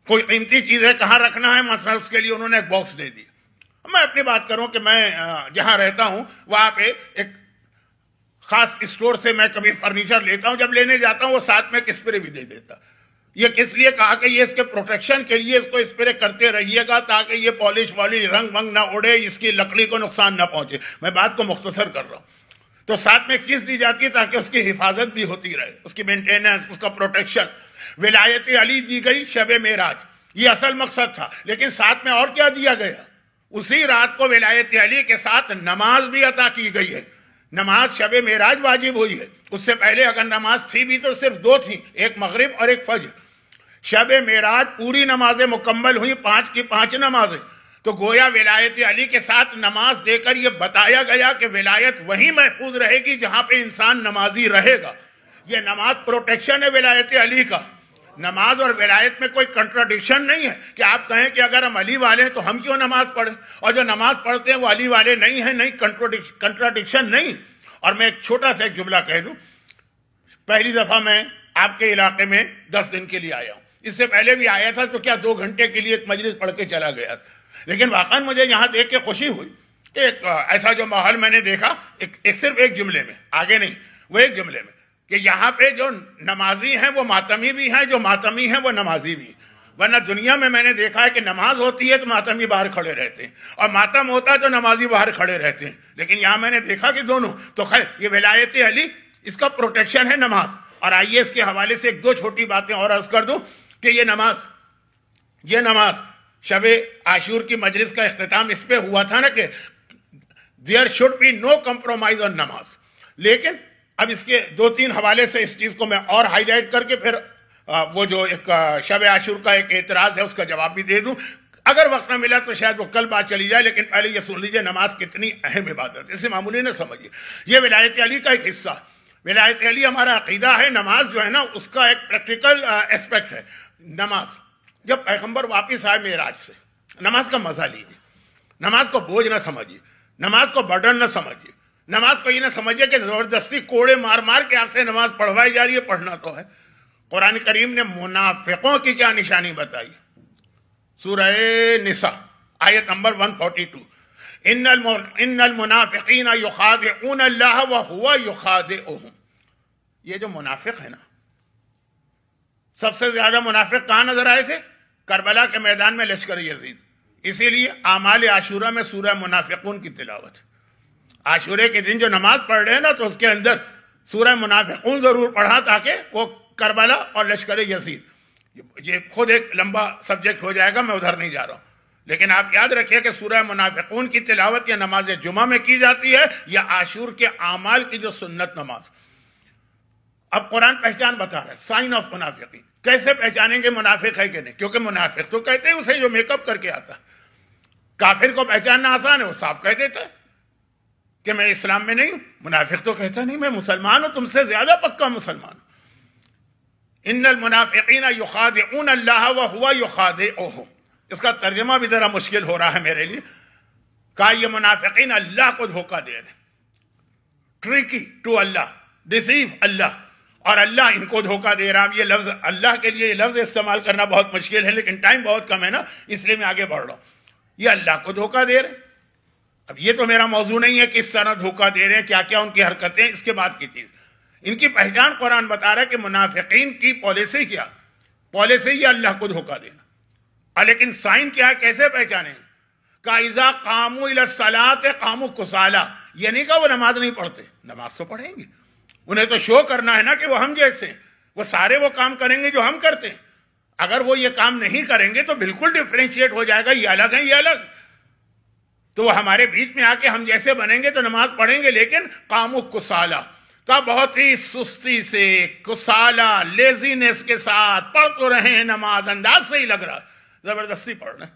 کوئی قیمتی چیز ہے کہاں رکھنا ہے مثلا اس کے لیے انہوں نے ایک باکس دے دیا۔ میں اپنی بات کروں کہ میں جہاں رہتا ہوں وہاں پہ ایک خاص اسٹور سے میں کبھی فرنیچر لیتا ہوں، جب لینے جاتا ہوں وہ ساتھ میں ایک اسپرے بھی دے دیتا۔ یہ کس لیے کہا کہ یہ اس کے پروٹیکشن کے لیے اس کو اسپرے کرتے رہیے گا تاکہ یہ پالش والی رنگ ونگ نہ اڑے، اس کی لکڑی کو نقصان نہ پہنچے۔ میں بات کو مختصر کر رہا ہوں، تو ساتھ میں ایک چیز دی جاتی ہے تاکہ اس کی حفاظت بھی ہوتی رہے، اس کی مینٹیننس، اس کا پروٹیکشن۔ ولایت علی دی گئی شب معراج، یہ اصل مقصد تھا، لیکن ساتھ میں اور کیا دیا گیا؟ اسی رات کو ولایت علی کے ساتھ نماز بھی عطا کی گئی ہے۔ نماز شب معراج واجب ہوئی ہے، اس سے پہلے اگر نماز تھی بھی تو صرف 2 تھیں، ایک مغرب اور ایک فجر۔ شب معراج پوری نمازیں مکمل ہوئی، 5 کی 5 نمازیں، تو گویا ولایت علی کے ساتھ نماز دے کر یہ بتایا گیا کہ ولایت وہیں محفوظ رہے گی جہاں پہ انسان نمازی رہے گا۔ یہ نماز پروٹیکشن ہے ولایت علی کا، نماز اور ولایت میں کوئی کنٹراڈکشن نہیں ہے کہ آپ کہیں کہ اگر ہم علی والے ہیں تو ہم کیوں نماز پڑھیں، اور جو نماز پڑھتے ہیں وہ علی والے نہیں ہیں، نہیں، کنٹراڈکشن نہیں۔ اور میں ایک چھوٹا سا ایک جملہ کہہ دوں، پہلی دفعہ میں آپ کے علاقے میں 10 دن کے لیے آیا ہوں، اس سے پہلے بھی آیا تھا تو کیا 2 گھنٹے کے لیے ایک مجلس پڑھ کے چلا گیا تھا، لیکن واقعا مجھے یہاں دیکھ کے خوشی ہوئی کہ ایک ایسا جو ماحول میں نے دیکھا، صرف ایک جملے میں، آگے نہیں، وہ ایک جملے میں، کہ یہاں پہ جو نمازی ہیں وہ ماتمی بھی ہیں، جو ماتمی ہیں وہ نمازی بھی ہیں۔ ورنہ دنیا میں نے دیکھا ہے کہ نماز ہوتی ہے تو ماتمی باہر کھڑے رہتے ہیں، اور ماتم ہوتا ہے تو نمازی باہر کھڑے رہتے ہیں، لیکن یہاں میں نے دیکھا کہ دونوں۔ تو خیر، یہ ولایت علی، اس کا پروٹیکشن ہے نماز۔ اور آئیے اس کے حوالے سے 1-2 چھوٹی باتیں اور عرض کر دوں کہ یہ نماز شب عاشور کی مجلس کا اختتام اس پہ ہوا تھا نا کہ there should be no compromise on نماز، لیکن اب اس کے 2-3 حوالے سے اس چیز کو میں اور ہائی لائٹ کر کے پھر وہ جو ایک شب عاشور کا ایک اعتراض ہے اس کا جواب بھی دے دوں۔ اگر وقت نہ ملا تو شاید وہ کل بات چلی جائے، لیکن پہلے یہ سن لیجئے نماز کتنی اہم عبادت ہے، اسے معمولی نہ سمجھیے، یہ ولایت علی کا ایک حصہ۔ ولایت علی ہمارا عقیدہ ہے، نماز جو ہے نا اس کا ایک پریکٹیکل اسپیکٹ ہے۔ نماز جب پیغمبر واپس آئے معراج سے، نماز کا مزہ لیجیے، نماز کو بوجھ نہ سمجھیے، نماز کو برڈن نہ سمجھیے، نماز کو یہ نہ سمجھیے کہ زبردستی کوڑے مار مار کے آپ سے نماز پڑھوائی جا رہی ہے، پڑھنا تو ہے۔ قرآن کریم نے منافقوں کی کیا نشانی بتائی؟ سورہ نساء آیت نمبر 142، ان المنافقین یخادعون اللہ وہو یخادعهم۔ یہ جو منافق ہے نا، سب سے زیادہ منافق کہاں نظر آئے تھے؟ کربلا کے میدان میں لشکر یزید۔ اسی لیے اعمال عاشورہ میں سورہ منافقون کی تلاوت ہے۔ عاشورے کے دن جو نماز پڑھ رہے ہیں نا تو اس کے اندر سورہ منافقون ضرور پڑھا، تاکہ وہ کربلا اور لشکر یزید، یہ خود ایک لمبا سبجیکٹ ہو جائے گا، میں ادھر نہیں جا رہا ہوں، لیکن آپ یاد رکھیے کہ سورہ منافقون کی تلاوت یا نماز جمعہ میں کی جاتی ہے یا عاشور کے اعمال کی جو سنت نماز۔ اب قرآن پہچان بتا رہا ہے، سائن آف منافقین۔ کیسے پہچانیں گے منافق ہے کہ نہیں؟ کیونکہ منافق تو کہتے ہیں اسے جو میک اپ کر کے آتا ہے، کافر کو پہچاننا آسان ہے، وہ صاف کہہ دیتا ہے کہ میں اسلام میں نہیں ہوں۔ منافق تو کہتا نہیں میں مسلمان ہوں، تم سے زیادہ پکا مسلمان ہوں۔ ان المنافقین یخادعون اللہ وہو یخادعهم، اس کا ترجمہ بھی ذرا مشکل ہو رہا ہے میرے لیے۔ کہا یہ منافقین اللہ کو دھوکہ دے رہے، ٹریکی ٹو اللہ، ڈیسیو اللہ، اور اللہ ان کو دھوکہ دے رہا۔ اب یہ لفظ اللہ کے لیے یہ لفظ استعمال کرنا بہت مشکل ہے، لیکن ٹائم بہت کم ہے نا، اس لیے میں آگے بڑھ رہا ہوں۔ یہ اللہ کو دھوکہ دے رہے۔ اب یہ تو میرا موضوع نہیں ہے کہ اس طرح دھوکہ دے رہے ہیں، کیا کیا ان کی حرکتیں، اس کے بعد کی چیز ان کی پہچان قرآن بتا رہا ہے کہ منافقین کی پالیسی کیا؟ پالیسی یہ اللہ کو دھوکہ دینا، لیکن سائن کیا ہے، کیسے پہچانیں؟ اذا قاموا الی الصلاۃ قاموا کسالی، یہ نہیں کہا وہ نماز نہیں پڑھتے، نماز تو پڑھیں گے، انہیں تو شو کرنا ہے نا کہ وہ ہم جیسے ہیں، وہ سارے وہ کام کریں گے جو ہم کرتے ہیں۔ اگر وہ یہ کام نہیں کریں گے تو بالکل ڈفرینشیٹ ہو جائے گا، یہ الگ ہیں یہ الگ، تو وہ ہمارے بیچ میں آ کے ہم جیسے بنیں گے تو نماز پڑھیں گے، لیکن قاموا کسالی کا بہت ہی سستی سے، کسالہ لیزینس کے ساتھ پڑھ تو رہے ہیں نماز، انداز سے ہی لگ رہا زبردستی پڑھ رہے ہیں،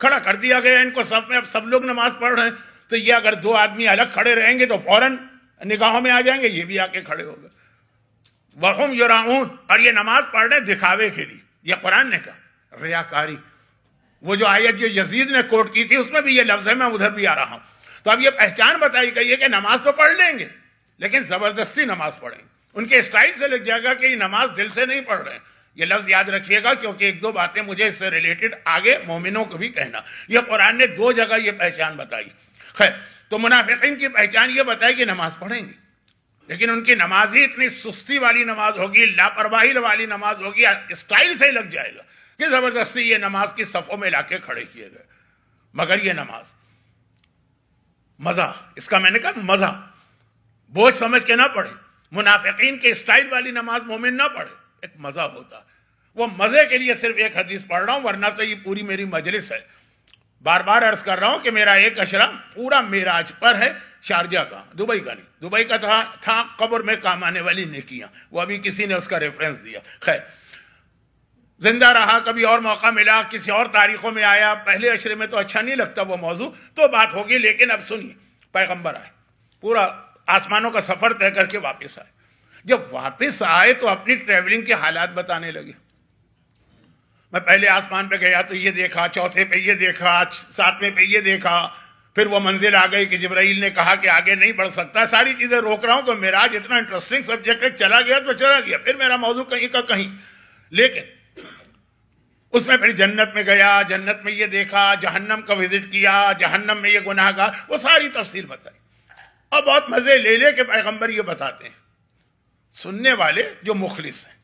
کھڑا کر دیا گیا ان کو سب میں، اب سب لوگ نماز پڑھ رہے ہیں، تو یہ اگر 2 آدمی الگ کھڑے رہیں گے تو فوراً نگاہوں میں آ جائیں گے، یہ بھی آ کے کھڑے ہو گئے۔ وَهُمْ يُرَاءُونَ، اور یہ نماز پڑھ رہے دکھاوے کے لیے، یہ قرآن نے کہا ریاکاری۔ وہ جو آیت جو یزید نے کوٹ کی تھی اس میں بھی یہ لفظ ہے، میں ادھر بھی آ رہا ہوں۔ تو اب یہ پہچان بتائی گئی ہے کہ نماز تو پڑھ لیں گے لیکن زبردستی نماز پڑھیں گے، ان کے اسٹائل سے لگ جائے گا کہ یہ نماز دل سے نہیں پڑھ رہے ہیں۔ یہ لفظ یاد رکھیے گا کیونکہ 1-2 باتیں مجھے اس سے ریلیٹڈ آگے مومنوں کو بھی کہنا۔ یہ قرآن نے 2 جگہ یہ پہچان بتائی۔ خیر، تو منافقین کی پہچان یہ بتائی کہ نماز پڑھیں گے، لیکن ان کی نماز ہی اتنی سستی والی نماز ہوگی، لاپرواہی والی نماز ہوگی، اسٹائل سے ہی لگ جائے گا کہ زبردستی یہ نماز کی صفوں میں لا کے کھڑے کیے گئے۔ مگر یہ نماز مزہ، اس کا میں نے کہا مزہ، بوجھ سمجھ کے نہ پڑھے، منافقین کے اسٹائل والی نماز مومن نہ پڑھے، ایک مزہ ہوتا۔ وہ مزے کے لیے صرف ایک حدیث پڑھ رہا ہوں، ورنہ تو یہ پوری میری مجلس ہے۔ بار بار عرض کر رہا ہوں کہ میرا ایک اشرا پورا معراج پر ہے، شارجہ کا، دبئی کا نہیں، دبئی کا تھا قبر میں کام آنے والی نیکیاں، وہ ابھی کسی نے اس کا ریفرنس دیا۔ خیر، زندہ رہا، کبھی اور موقع ملا، کسی اور تاریخوں میں آیا، پہلے اشرے میں تو اچھا نہیں لگتا وہ موضوع، تو بات ہوگی، لیکن اب سنیے، پیغمبر آئے، پورا آسمانوں کا سفر طے کر کے واپس آئے۔ جب واپس آئے تو اپنی ٹریولنگ کے حالات بتانے لگے، میں پہلے آسمان پہ گیا تو یہ دیکھا، چوتھے پہ یہ دیکھا، ساتویں پہ یہ دیکھا، پھر وہ منزل آ گئی کہ جبرائیل نے کہا کہ آگے نہیں بڑھ سکتا. ساری چیزیں روک رہا ہوں تو معراج اتنا انٹرسٹنگ سبجیکٹ ہے، چلا گیا تو چلا گیا، پھر میرا موضوع کہیں کا کہیں. لیکن اس میں پھر جنت میں گیا، جنت میں یہ دیکھا، جہنم کا وزٹ کیا، جہنم میں یہ گناہ گار، وہ ساری تفصیل بتائی. اور بہت مزے لے لے کہ پیغمبر یہ بتاتے ہیں. سننے والے جو مخلص ہیں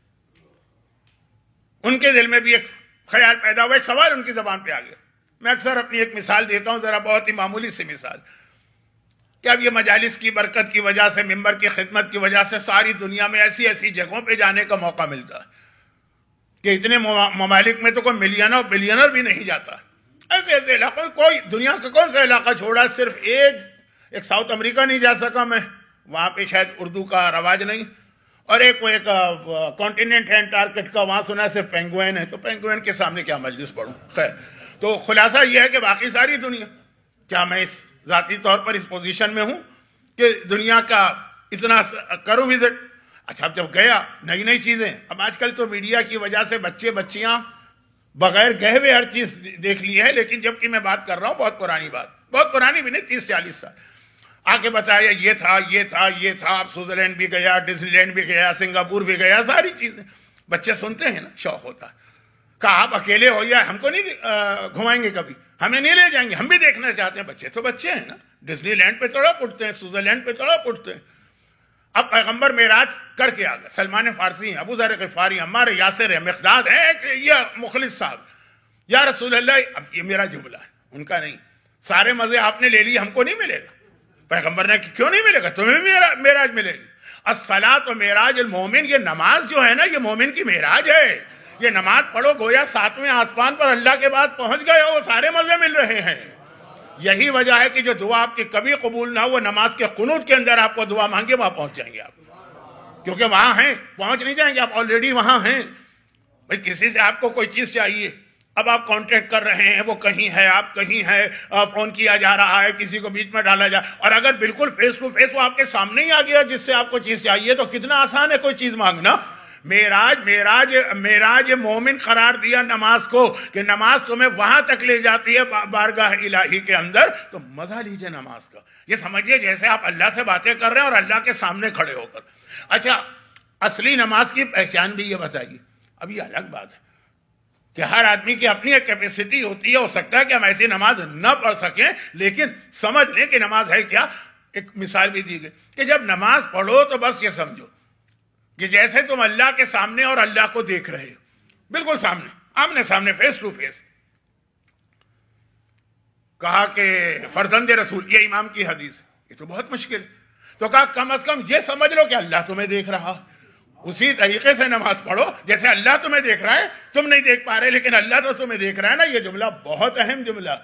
ان کے دل میں بھی ایک خیال پیدا ہوا، ایک سوال ان کی زبان پہ آ گیا. میں اکثر اپنی ایک مثال دیتا ہوں، ذرا بہت ہی معمولی سی مثال، کہ اب یہ مجالس کی برکت کی وجہ سے، ممبر کی خدمت کی وجہ سے ساری دنیا میں ایسی ایسی جگہوں پہ جانے کا موقع ملتا ہے کہ اتنے ممالک میں تو کوئی ملینر بلینر بھی نہیں جاتا. ایسے ایسے علاقوں، کوئی دنیا کا کون سا علاقہ چھوڑا، صرف ایک ساؤتھ امریکہ نہیں جا سکا میں، وہاں پہ شاید اردو کا رواج نہیں، اور ایک کانٹیننٹ ہے انٹارکٹیکا کا، وہاں سنا ہے صرف پینگوئن ہے، تو پینگوئن کے سامنے کیا مجلس پڑھوں. خیر، تو خلاصہ یہ ہے کہ باقی ساری دنیا، کیا میں اس ذاتی طور پر اس پوزیشن میں ہوں کہ دنیا کا اتنا کروں وزٹ. اچھا، اب جب گیا نئی نئی چیزیں، اب آج کل تو میڈیا کی وجہ سے بچے بچیاں بغیر گئے ہوئے ہر چیز دیکھ لی ہے، لیکن جبکہ میں بات کر رہا ہوں بہت پرانی بات، بہت پرانی بھی نہیں، 30-40 سال، آ کے بتایا یہ تھا یہ تھا یہ تھا. اب سوئٹزرلینڈ بھی گیا، ڈزنی لینڈ بھی گیا، سنگاپور بھی گیا، ساری چیزیں. بچے سنتے ہیں نا، شوق ہوتا ہے. کہا آپ اکیلے ہو یا ہم کو نہیں گھمائیں گے، کبھی ہمیں نہیں لے جائیں گے، ہم بھی دیکھنا چاہتے ہیں. بچے تو بچے ہیں نا، ڈزنی لینڈ پہ تڑپ اٹھتے ہیں، سوئٹزرلینڈ پہ تڑپ اٹھتے ہیں. اب پیغمبر معراج کر کے آ گئے. سلمان فارسی ہیں، ابو ذر غفاری، عمار یاسر ہے، مقداد ہے، یہ مخلص صاحب. یا رسول اللہ، اب یہ میرا جملہ ہے، ان کا نہیں. سارے مزے آپ نے لے لیے، ہم کو نہیں ملے گا. پیغمبر نے کیوں نہیں ملے گا، تمہیں بھی معراج ملے گی. الصلاۃ و معراج المومن، یہ نماز جو ہے نا، یہ مومن کی معراج ہے. یہ نماز پڑھو گویا 7ویں آسمان پر اللہ کے بعد پہنچ گئے ہو، وہ سارے مزے مل رہے ہیں. یہی وجہ ہے کہ جو دعا آپ کی کبھی قبول نہ ہو، وہ نماز کے قنوت کے اندر آپ کو دعا مانگے وہاں پہنچ جائیں گے آپ، کیونکہ وہاں ہیں، پہنچ نہیں جائیں گے آپ، آلریڈی وہاں ہیں. بھئی کسی سے آپ کو کوئی چیز چاہیے، اب آپ کانٹیکٹ کر رہے ہیں، وہ کہیں ہے، آپ کہیں ہے، فون کیا جا رہا ہے، کسی کو بیچ میں ڈالا جا، اور اگر بالکل فیس ٹو فیس وہ آپ کے سامنے ہی آ گیا جس سے آپ کو چیز چاہیے، تو کتنا آسان ہے کوئی چیز مانگنا. معراج مومن قرار دیا نماز کو، کہ نماز تمہیں وہاں تک لے جاتی ہے بارگاہ الہی کے اندر. تو مزہ لیجئے نماز کا، یہ سمجھیے جیسے آپ اللہ سے باتیں کر رہے ہیں اور اللہ کے سامنے کھڑے ہو کر. اچھا، اصلی نماز کی پہچان بھی یہ بتائیے. اب یہ الگ بات ہے کہ ہر آدمی کی اپنی ایک کیپیسٹی ہوتی ہے، ہو سکتا ہے کہ ہم ایسی نماز نہ پڑھ سکیں، لیکن سمجھ لیں کہ نماز ہے کیا. ایک مثال بھی دی گئی کہ جب نماز پڑھو تو بس یہ سمجھو کہ جیسے تم اللہ کے سامنے اور اللہ کو دیکھ رہے ہو، بالکل سامنے، آمنے سامنے، فیس ٹو فیس. کہا کہ فرزند رسول، یہ امام کی حدیث ہے، یہ تو بہت مشکل. تو کہا کم از کم یہ سمجھ لو کہ اللہ تمہیں دیکھ رہا. اسی طریقے سے نماز پڑھو جیسے اللہ تمہیں دیکھ رہا ہے، تم نہیں دیکھ پا رہے لیکن اللہ تو تمہیں دیکھ رہا ہے نا. یہ جملہ بہت اہم جملہ.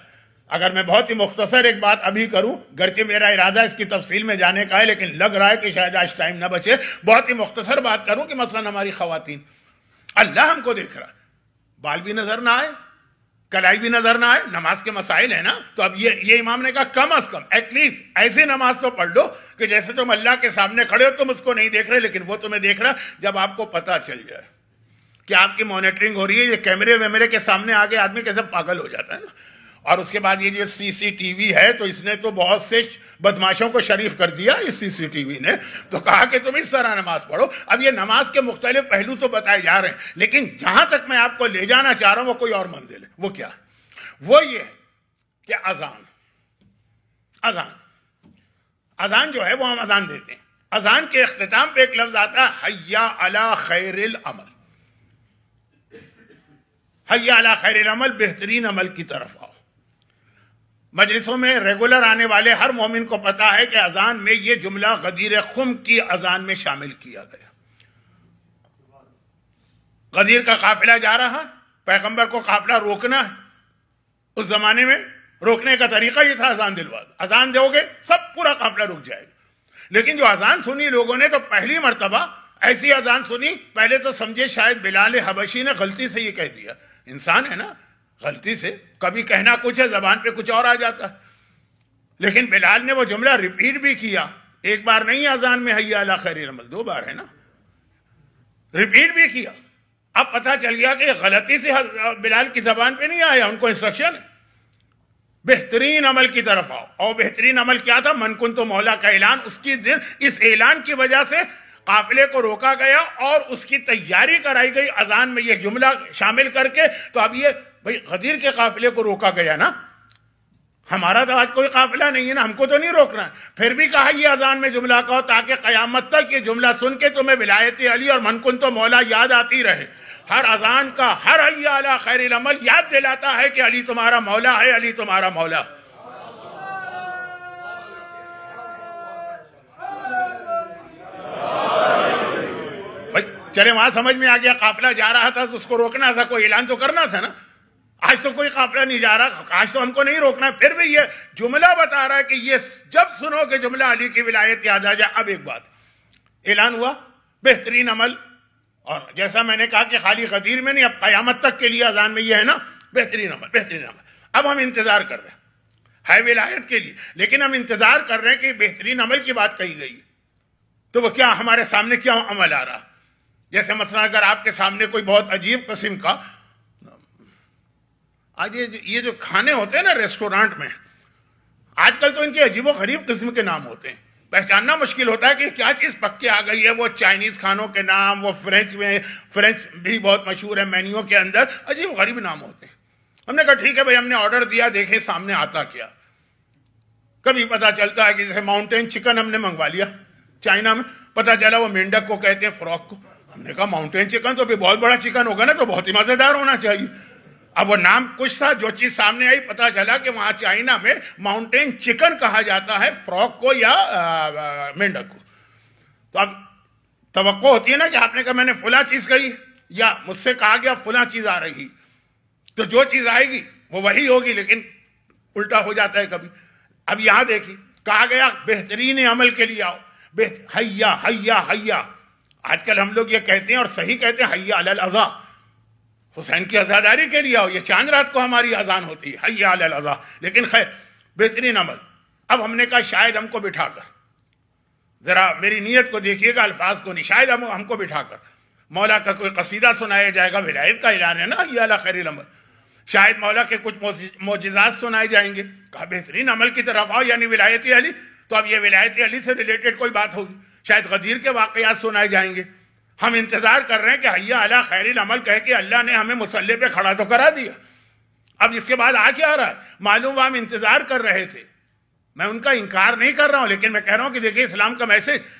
اگر میں بہت ہی مختصر ایک بات ابھی کروں، گرچہ میرا ارادہ اس کی تفصیل میں جانے کا ہے، لیکن لگ رہا ہے کہ شاید آج ٹائم نہ بچے، بہت ہی مختصر بات کروں کہ مثلا ہماری خواتین، اللہ ہم کو دیکھ رہا ہے، بال بھی نظر نہ آئے، کلائی بھی نظر نہ آئے، نماز کے مسائل ہیں نا. تو اب یہ امام نے کہا کم از کم ایٹ لیسٹ ایسی نماز تو پڑھ لو کہ جیسے تم اللہ کے سامنے کھڑے ہو، تم اس کو نہیں دیکھ رہے لیکن وہ تمہیں دیکھ رہا. جب آپ کو پتہ چل جائے کہ آپ کی مانیٹرنگ ہو رہی ہے، یہ کیمرے ویمرے کے سامنے آگے آدمی کیسے پاگل ہو جاتا ہے نا. اور اس کے بعد یہ جو سی سی ٹی وی ہے، تو اس نے تو بہت سے بدماشوں کو شریف کر دیا اس سی سی ٹی وی نے. تو کہا کہ تم اس طرح نماز پڑھو. اب یہ نماز کے مختلف پہلو تو بتائے جا رہے ہیں، لیکن جہاں تک میں آپ کو لے جانا چاہ رہا ہوں وہ کوئی اور منزل ہے. وہ کیا؟ وہ یہ کہ اذان جو ہے وہ ہم اذان دیتے ہیں. اذان کے اختتام پہ ایک لفظ آتا ہے حیا علی خیر العمل. حیا علی خیر العمل، بہترین عمل کی طرف آؤ. مجلسوں میں ریگولر آنے والے ہر مومن کو پتا ہے کہ اذان میں یہ جملہ غدیر خم کی اذان میں شامل کیا گیا. غدیر کا قافلہ جا رہا، پیغمبر کو قافلہ روکنا ہے. اس زمانے میں روکنے کا طریقہ یہ تھا اذان دلوا دو. اذان دو گے سب پورا قافلہ رک جائے گا. لیکن جو اذان سنی لوگوں نے تو پہلی مرتبہ ایسی اذان سنی، پہلے تو سمجھے شاید بلال حبشی نے غلطی سے یہ کہہ دیا. انسان ہے نا، غلطی سے کبھی کہنا کچھ ہے، زبان پہ کچھ اور آ جاتا ہے. لیکن بلال نے وہ جملہ ریپیٹ بھی کیا. ایک بار نہیں اذان میں حیا علی خیر العمل، 2 بار ہے نا، ریپیٹ بھی کیا. اب پتہ چل گیا کہ غلطی سے بلال کی زبان پہ نہیں آیا، ان کو انسٹرکشن بہترین عمل کی طرف آؤ. اور بہترین عمل کیا تھا؟ من کنت مولا کا اعلان. اس اعلان کی وجہ سے قافلے کو روکا گیا اور اس کی تیاری کرائی گئی اذان میں یہ جملہ شامل کر کے. تو اب یہ بھئی غدیر کے قافلے کو روکا گیا نا، ہمارا تو آج کوئی قافلہ نہیں ہے نا، ہم کو تو نہیں روکنا ہے. پھر بھی کہا یہ اذان میں جملہ کہو تاکہ قیامت تک یہ جملہ سن کے تمہیں ولایت علی اور من کنت مولا یاد آتی رہے. ہر اذان کا ہر حی علی خیر العمل یاد دلاتا ہے کہ علی تمہارا مولا ہے، علی تمہارا مولا. چلے وہاں سمجھ میں آ گیا قافلہ جا رہا تھا تو اس کو روکنا تھا، کوئی اعلان تو کرنا تھا نا. آج تو کوئی قافلہ نہیں جا رہا، آج تو ہم کو نہیں روکنا. پھر بھی یہ جملہ بتا رہا ہے کہ یہ جب سنو کہ جملہ علی کی ولایت یاد آ جائے. اب ایک بات اعلان ہوا بہترین عمل، اور جیسا میں نے کہا کہ خالی غدیر میں نہیں، اب قیامت تک کے لیے اذان میں یہ ہے نا بہترین عمل بہترین عمل. اب ہم انتظار کر رہے ہیں ولایت کے لیے، لیکن ہم انتظار کر رہے ہیں کہ بہترین عمل کی بات کہی گئی تو وہ کیا ہمارے سامنے کیا عمل آ رہا. جیسے مثلا اگر آپ کے سامنے کوئی بہت عجیب قسم کا، آج یہ جو کھانے ہوتے ہیں نا ریسٹورانٹ میں، آج کل تو ان کے عجیب و غریب قسم کے نام ہوتے ہیں، پہچاننا مشکل ہوتا ہے کہ کیا چیز پک کے آ گئی ہے. وہ چائنیز کھانوں کے نام، وہ فرینچ بھی بہت مشہور ہے مینیو کے اندر، عجیب و غریب نام ہوتے ہیں. ہم نے کہا ٹھیک ہے بھائی، ہم نے آرڈر دیا، دیکھیں سامنے آتا کیا. کبھی پتا چلتا ہے کہ جیسے ماؤنٹین چکن ہم نے منگوا لیا چائنا میں، پتا چلا وہ مینڈک کو کہتے ہیں فراک کو. ہم نے کہا ماؤنٹین چکن تو بھی بہت بڑا چکن ہوگا نا، تو بہت ہی مزیدار ہونا چاہیے. اب وہ نام کچھ تھا، جو چیز سامنے آئی پتا چلا کہ وہاں چائنا میں ماؤنٹین چکن کہا جاتا ہے فراک کو یا مینڈک کو. تو اب توقع ہوتی ہے نا کہ آپ نے کہا میں نے فلاں چیز کہی، یا مجھ سے کہا گیا فلاں چیز آ رہی، تو جو چیز آئے گی وہ وہی ہوگی، لیکن الٹا ہو جاتا ہے کبھی. اب یہاں دیکھیے کہا گیا بہترین عمل کے لیے آؤ، حیا حیا حیا. آج کل ہم لوگ یہ کہتے ہیں اور صحیح کہتے ہیں حیا علی العزا، حسین کی عزاداری کے لیے آؤ. یہ چاند رات کو ہماری اذان ہوتی ہے حیا علی العزا. لیکن خیر بہترین عمل. اب ہم نے کہا شاید ہم کو بٹھا کر، ذرا میری نیت کو دیکھیے گا، الفاظ کو نہیں، شاید ہم کو بٹھا کر مولا کا کوئی قصیدہ سنایا جائے گا، ولایت کا اعلان ہے نا حیا علی خیر العمل. شاید مولا کے کچھ معجزات سنائے جائیں گے. کہا بہترین عمل کی طرف آؤ، یعنی ولایت علی. تو اب یہ ولایت علی سے ریلیٹڈ کوئی بات ہوگی، شاید غدیر کے واقعات سنائے جائیں گے. ہم انتظار کر رہے ہیں کہ حیا علی خیر العمل کہہ کے اللہ نے ہمیں مسلح پہ کھڑا تو کرا دیا. اب اس کے بعد آ کیا رہا ہے معلوم، ہم انتظار کر رہے تھے. میں ان کا انکار نہیں کر رہا ہوں، لیکن میں کہہ رہا ہوں کہ دیکھیں اسلام کا میسج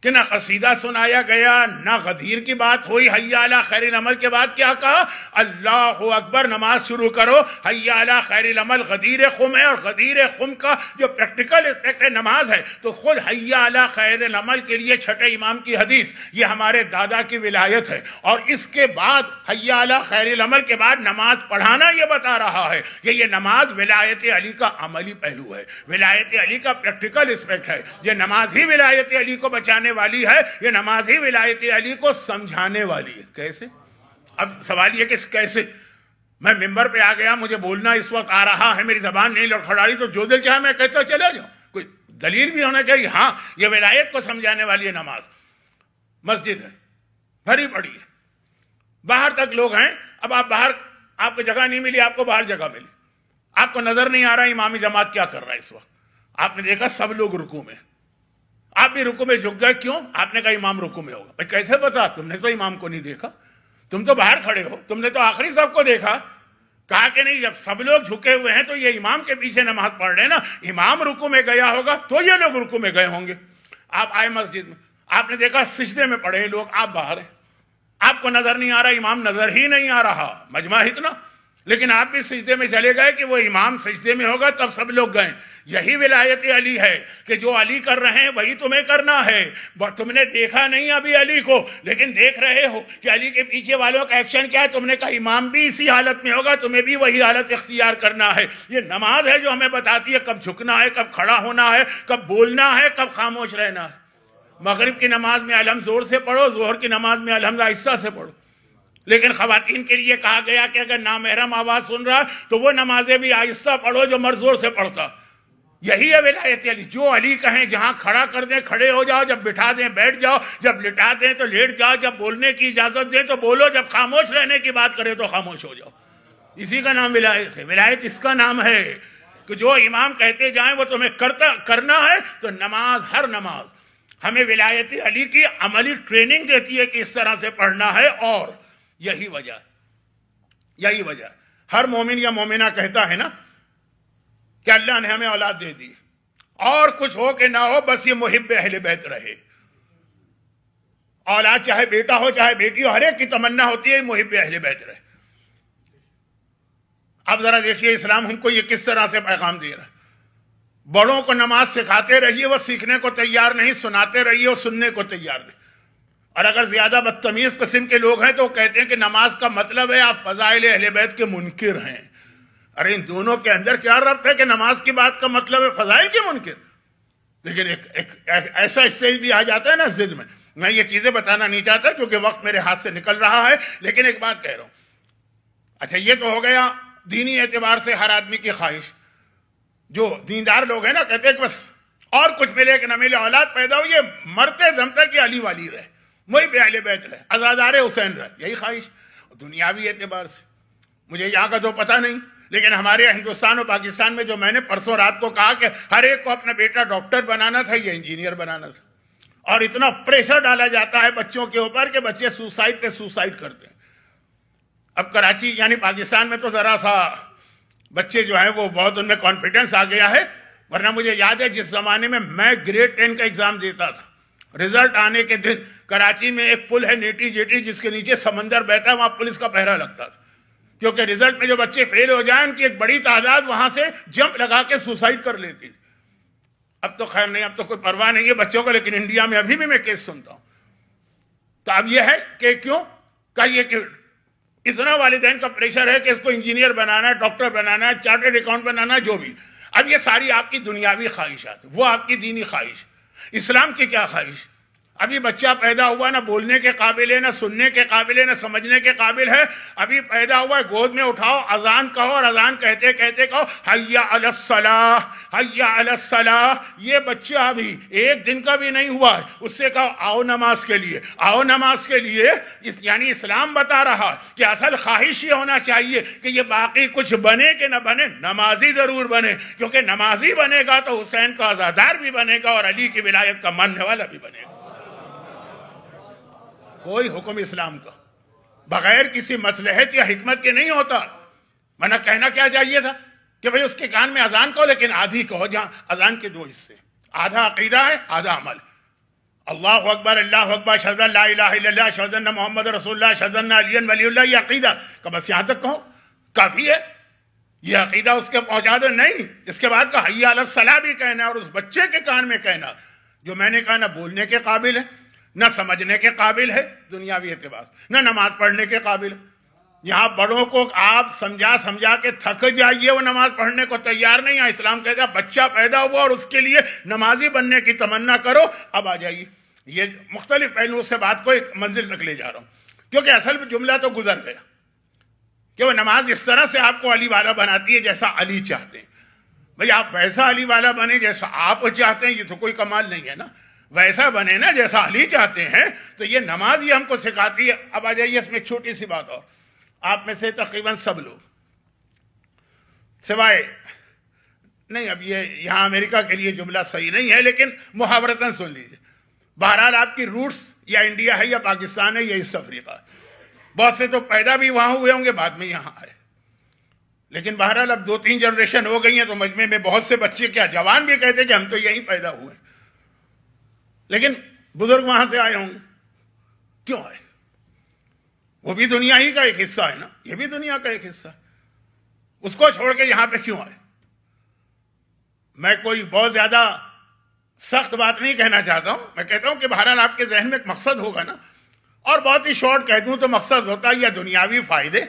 کہ نہ قصیدہ سنایا گیا، نہ غدیر کی بات ہوئی. حیا علی خیر العمل کے بعد کیا کہا؟ اللہ اکبر، نماز شروع کرو. حیا علی خیر العمل غدیر خم ہے، اور غدیر خم کا جو پریکٹیکل اسپیکٹ ہے نماز ہے. تو خود حیا علی خیر العمل کے لیے چھٹے امام کی حدیث، یہ ہمارے دادا کی ولایت ہے. اور اس کے بعد حیا علی خیر العمل کے بعد نماز پڑھانا یہ بتا رہا ہے کہ یہ نماز ولایت علی کا عملی پہلو ہے، ولایت علی کا پریکٹیکل اسپیکٹ ہے. یہ نماز ہی ولایت علی کو بچانے والی ہے، یہ نماز ہی ولایت علی کو سمجھانے والی ہے. کیسے؟ اب سوال یہ کہ کیسے؟ میں ممبر پہ آ گیا، مجھے بولنا اس وقت آ رہا ہے، میری زبان نہیں لڑکھڑائی، تو جو دل چاہے میں کہتا چلا جاؤں. کوئی دلیل بھی ہونا چاہیے. ہاں یہ ولایت کو سمجھانے والی ہے نماز. مسجد ہے بھری پڑی ہے، باہر تک لوگ ہیں. اب آپ باہر، آپ کو جگہ نہیں ملی، آپ کو باہر جگہ ملی، آپ کو نظر نہیں آ رہا امام جماعت کیا کر رہا ہے اس وقت. آپ نے دیکھا سب لوگ رکوع میں، آپ بھی رکوع میں جھک گئے. کیوں؟ آپ نے کہا امام رکوع میں ہوگا. بھائی کیسے پتا؟ تم نے تو امام کو نہیں دیکھا، تم تو باہر کھڑے ہو، تم نے تو آخری صف کو دیکھا. کہا کہ نہیں، جب سب لوگ جھکے ہوئے ہیں تو یہ امام کے پیچھے نماز پڑھ رہے ہیں نا، امام رکوع میں گیا ہوگا تو یہ لوگ رکوع میں گئے ہوں گے. آپ آئے مسجد میں، آپ نے دیکھا سجدے میں پڑے لوگ، آپ باہر ہیں، آپ کو نظر نہیں آ رہا، امام نظر ہی نہیں آ رہا، مجمع اتنا، لیکن آپ بھی سجدے میں چلے گئے کہ وہ امام سجدے میں ہوگا تب سب لوگ گئے. یہی ولایت علی ہے کہ جو علی کر رہے ہیں وہی تمہیں کرنا ہے. تم نے دیکھا نہیں ابھی علی کو، لیکن دیکھ رہے ہو کہ علی کے پیچھے والوں کا ایکشن کیا ہے. تم نے کہا امام بھی اسی حالت میں ہوگا، تمہیں بھی وہی حالت اختیار کرنا ہے. یہ نماز ہے جو ہمیں بتاتی ہے کب جھکنا ہے، کب کھڑا ہونا ہے، کب بولنا ہے، کب خاموش رہنا ہے. مغرب کی نماز میں الحمد زور سے پڑھو، ظہر کی نماز میں الحمد آہستہ سے پڑھو. لیکن خواتین کے لیے کہا گیا کہ اگر نامحرم آواز سن رہا تو وہ نمازیں بھی آہستہ پڑھو جو مرد زور سے پڑھتا. یہی ہے ولایت علی. جو علی کہیں جہاں کھڑا کر دیں کھڑے ہو جاؤ, جب بٹھا دیں بیٹھ جاؤ, جب لٹا دیں تو لیٹ جاؤ, جب بولنے کی اجازت دیں تو بولو, جب خاموش رہنے کی بات کرے تو خاموش ہو جاؤ. اسی کا نام ولایت ہے. ولایت اس کا نام ہے کہ جو امام کہتے جائیں وہ تمہیں کرنا ہے. تو نماز, ہر نماز ہمیں ولایت علی کی عملی ٹریننگ دیتی ہے کہ اس طرح سے پڑھنا ہے. اور یہی وجہ ہر مومن یا مومنہ کہتا ہے نا کہ اللہ نے ہمیں اولاد دے دی, اور کچھ ہو کہ نہ ہو, بس یہ محب اہل بیت رہے. اولاد چاہے بیٹا ہو چاہے بیٹی ہو, ہر ایک کی تمنا ہوتی ہے محب اہل بیت رہے. اب ذرا دیکھیے اسلام ہم کو یہ کس طرح سے پیغام دے رہا ہے. بڑوں کو نماز سکھاتے رہیے, وہ سیکھنے کو تیار نہیں, سناتے رہیے, وہ سننے کو تیار نہیں. اور اگر زیادہ بدتمیز قسم کے لوگ ہیں تو وہ کہتے ہیں کہ نماز کا مطلب ہے آپ فضائل اہل بیت کے منکر ہیں. ارے ان دونوں کے اندر کیا ربط ہے کہ نماز کی بات کا مطلب ہے فضائل کے منکر. لیکن ایک ایسا اسٹیج بھی آ جاتا ہے نا ضد میں. میں یہ چیزیں بتانا نہیں چاہتا کیونکہ وقت میرے ہاتھ سے نکل رہا ہے, لیکن ایک بات کہہ رہا ہوں. اچھا یہ تو ہو گیا دینی اعتبار سے ہر آدمی کی خواہش. جو دیندار لوگ ہیں نا کہتے ہیں کہ بس اور کچھ ملے کہ نہ ملے, اولاد پیدا ہو, یہ مرتے دم تک یہ علی والی رہے, وہی پہ اہل بیت رہے, عزادار حسین رہے, یہی خواہش. دنیاوی اعتبار سے مجھے یہاں کا تو پتہ نہیں, لیکن ہمارے ہندوستان اور پاکستان میں جو میں نے پرسوں رات کو کہا کہ ہر ایک کو اپنا بیٹا ڈاکٹر بنانا تھا یا انجینئر بنانا تھا, اور اتنا پریشر ڈالا جاتا ہے بچوں کے اوپر کہ بچے سوسائڈ پہ سوسائڈ کرتے ہیں. اب کراچی یعنی پاکستان میں تو ذرا سا بچے جو ہیں وہ بہت ان میں کانفیڈنس آ گیا ہے, ورنہ مجھے یاد ہے جس زمانے میں گریڈ 10 کا ایگزام دیتا تھا, رزلٹ آنے کے دن کراچی میں ایک پل ہے نیٹی جیٹی جس کے نیچے سمندر بہتا ہے, وہاں پولیس کا پہرا لگتا تھا, کیونکہ رزلٹ میں جو بچے فیل ہو جائیں ان کی ایک بڑی تعداد وہاں سے جمپ لگا کے سوسائڈ کر لیتی. اب تو خیر نہیں, اب تو کوئی پرواہ نہیں ہے بچوں کو, لیکن انڈیا میں ابھی بھی میں کیس سنتا ہوں. تو اب یہ ہے کہ کیوں کہیے کہ اتنا والدین کا پریشر ہے کہ اس کو انجینئر بنانا ہے, ڈاکٹر بنانا ہے, چارٹرڈ اکاؤنٹ بنانا ہے, جو بھی. اب یہ ساری آپ کی دنیاوی خواہشات, وہ آپ کی دینی خواہش. اسلام کی کیا خواہش؟ ابھی بچہ پیدا ہوا نہ بولنے کے قابل ہے, نہ سننے کے قابل ہے, نہ سمجھنے کے قابل ہے. ابھی پیدا ہوا ہے, گود میں اٹھاؤ, اذان کہو, اور اذان کہتے کہتے کہو حی علی الصلاۃ, حی علی الصلاۃ. یہ بچہ ابھی ایک دن کا بھی نہیں ہوا ہے, اس سے کہو آؤ نماز کے لیے, آؤ نماز کے لیے. یعنی اسلام بتا رہا کہ اصل خواہش یہ ہونا چاہیے کہ یہ باقی کچھ بنے کہ نہ بنے, نمازی ضرور بنے, کیونکہ نمازی بنے گا تو حسین کا عزادار بھی بنے گا اور علی کی ولایت کا ماننے والا بھی بنے گا. کوئی حکم اسلام کا بغیر کسی مصلحت یا حکمت کے نہیں ہوتا. ورنہ کہنا کیا چاہیے تھا کہ بھئی اس کے کان میں اذان کہو, لیکن آدھی کہو, جہاں اذان کے 2 حصے, آدھا عقیدہ ہے آدھا عمل. اللہ اکبر اللہ اکبر, اشہد ان لا الہ الا اللہ, اشہد ان محمد رسول اللہ, اشہد ان علی ولی اللہ, یہ عقیدہ کہ بس یہاں تک کہو کافی ہے. یہ عقیدہ اس کے پہنچا دو نہیں, اس کے بعد کا حی علی الصلاۃ بھی کہنا ہے, اور اس بچے کے کان میں کہنا جو میں نے کہا نہ بولنے کے قابل ہے, نہ سمجھنے کے قابل ہے دنیاوی اعتبار, نہ نماز پڑھنے کے قابل ہے. یہاں بڑوں کو آپ سمجھا کے تھک جائیے, وہ نماز پڑھنے کو تیار نہیں ہے. اسلام کہتا ہے بچہ پیدا ہوا اور اس کے لیے نمازی بننے کی تمنا کرو. اب آ جائیے, یہ مختلف پہلوؤں سے بات کو ایک منزل تک لے جا رہا ہوں, کیونکہ اصل جملہ تو گزر گیا کہ وہ نماز اس طرح سے آپ کو علی والا بناتی ہے جیسا علی چاہتے ہیں. بھئی آپ ویسا علی والا بنے جیسا آپ چاہتے ہیں, یہ تو کوئی کمال نہیں ہے نا. ویسا بنے نا جیسا علی چاہتے ہیں, تو یہ نماز ہی ہم کو سکھاتی ہے. اب آ جائیے اس میں ایک چھوٹی سی بات اور, آپ میں سے تقریباً سب لوگ سوائے نہیں, اب یہ یہاں امریکہ کے لیے جملہ صحیح نہیں ہے لیکن محاورتاً سن لیجیے. بہرحال آپ کی روٹس یا انڈیا ہے یا پاکستان ہے یا ایسٹ افریقہ. بہت سے تو پیدا بھی وہاں ہوئے ہوں گے, بعد میں یہاں آئے, لیکن بہرحال اب 2-3 جنریشن ہو گئی ہیں, تو مجمع میں بہت سے بچے کیا جوان بھی کہتے کہ ہم تو یہیں پیدا ہوئے, لیکن بزرگ وہاں سے آئے ہوں گے. کیوں آئے؟ وہ بھی دنیا ہی کا ایک حصہ ہے نا, یہ بھی دنیا کا ایک حصہ ہے. اس کو چھوڑ کے یہاں پہ کیوں آئے؟ میں کوئی بہت زیادہ سخت بات نہیں کہنا چاہتا ہوں, میں کہتا ہوں کہ بہرحال آپ کے ذہن میں ایک مقصد ہوگا نا, اور بہت ہی شارٹ کہہ دوں تو مقصد ہوتا ہے یا دنیاوی فائدے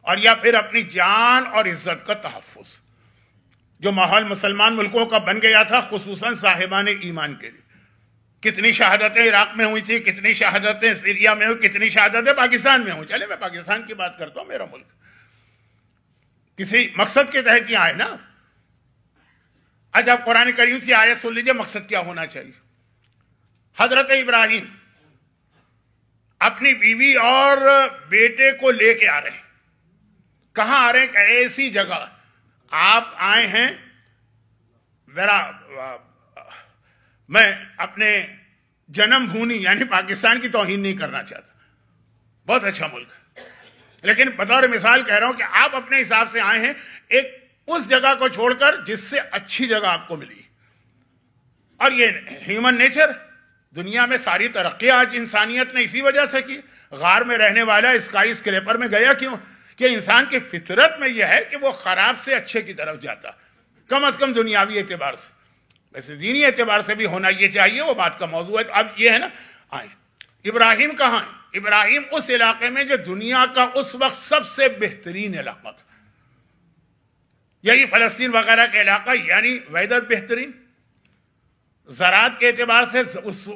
اور یا پھر اپنی جان اور عزت کا تحفظ. جو ماحول مسلمان ملکوں کا بن گیا تھا خصوصاً صاحبان ایمان کے لیے. کتنی شہادتیں عراق میں ہوئی تھی, کتنی شہادتیں سیریا میں ہوئی, کتنی شہادتیں پاکستان میں ہوئی. چلے میں پاکستان کی بات کرتا ہوں, میرا ملک کسی مقصد کے تحت یہاں آئے نا. اچھا قرآن کریم سے آیت سن لیجیے مقصد کیا ہونا چاہیے. حضرت ابراہیم اپنی بیوی اور بیٹے کو لے کے آ رہے ہیں. کہاں آ رہے ہیں؟ کہ ایسی جگہ آپ آئے ہیں. ذرا میں اپنے جنم بھونی یعنی پاکستان کی توہین نہیں کرنا چاہتا، بہت اچھا ملک ہے، لیکن بطور مثال کہہ رہا ہوں کہ آپ اپنے حساب سے آئے ہیں ایک اس جگہ کو چھوڑ کر جس سے اچھی جگہ آپ کو ملی. اور یہ ہیومن نیچر، دنیا میں ساری ترقی آج انسانیت نے اسی وجہ سے کی. غار میں رہنے والا اسکائی اسکریپر میں گیا کیوں؟ کہ انسان کی فطرت میں یہ ہے کہ وہ خراب سے اچھے کی طرف جاتا، کم از کم دنیاوی اعتبار سے. ویسے دینی اعتبار سے بھی ہونا یہ چاہیے، وہ بات کا موضوع ہے. اب یہ ہے نا، آئیں. ابراہیم کہاں ہیں؟ ابراہیم اس علاقے میں جو دنیا کا اس وقت سب سے بہترین علاقہ تھا، یہی فلسطین وغیرہ کا علاقہ، یعنی ویدر بہترین، زراعت کے اعتبار سے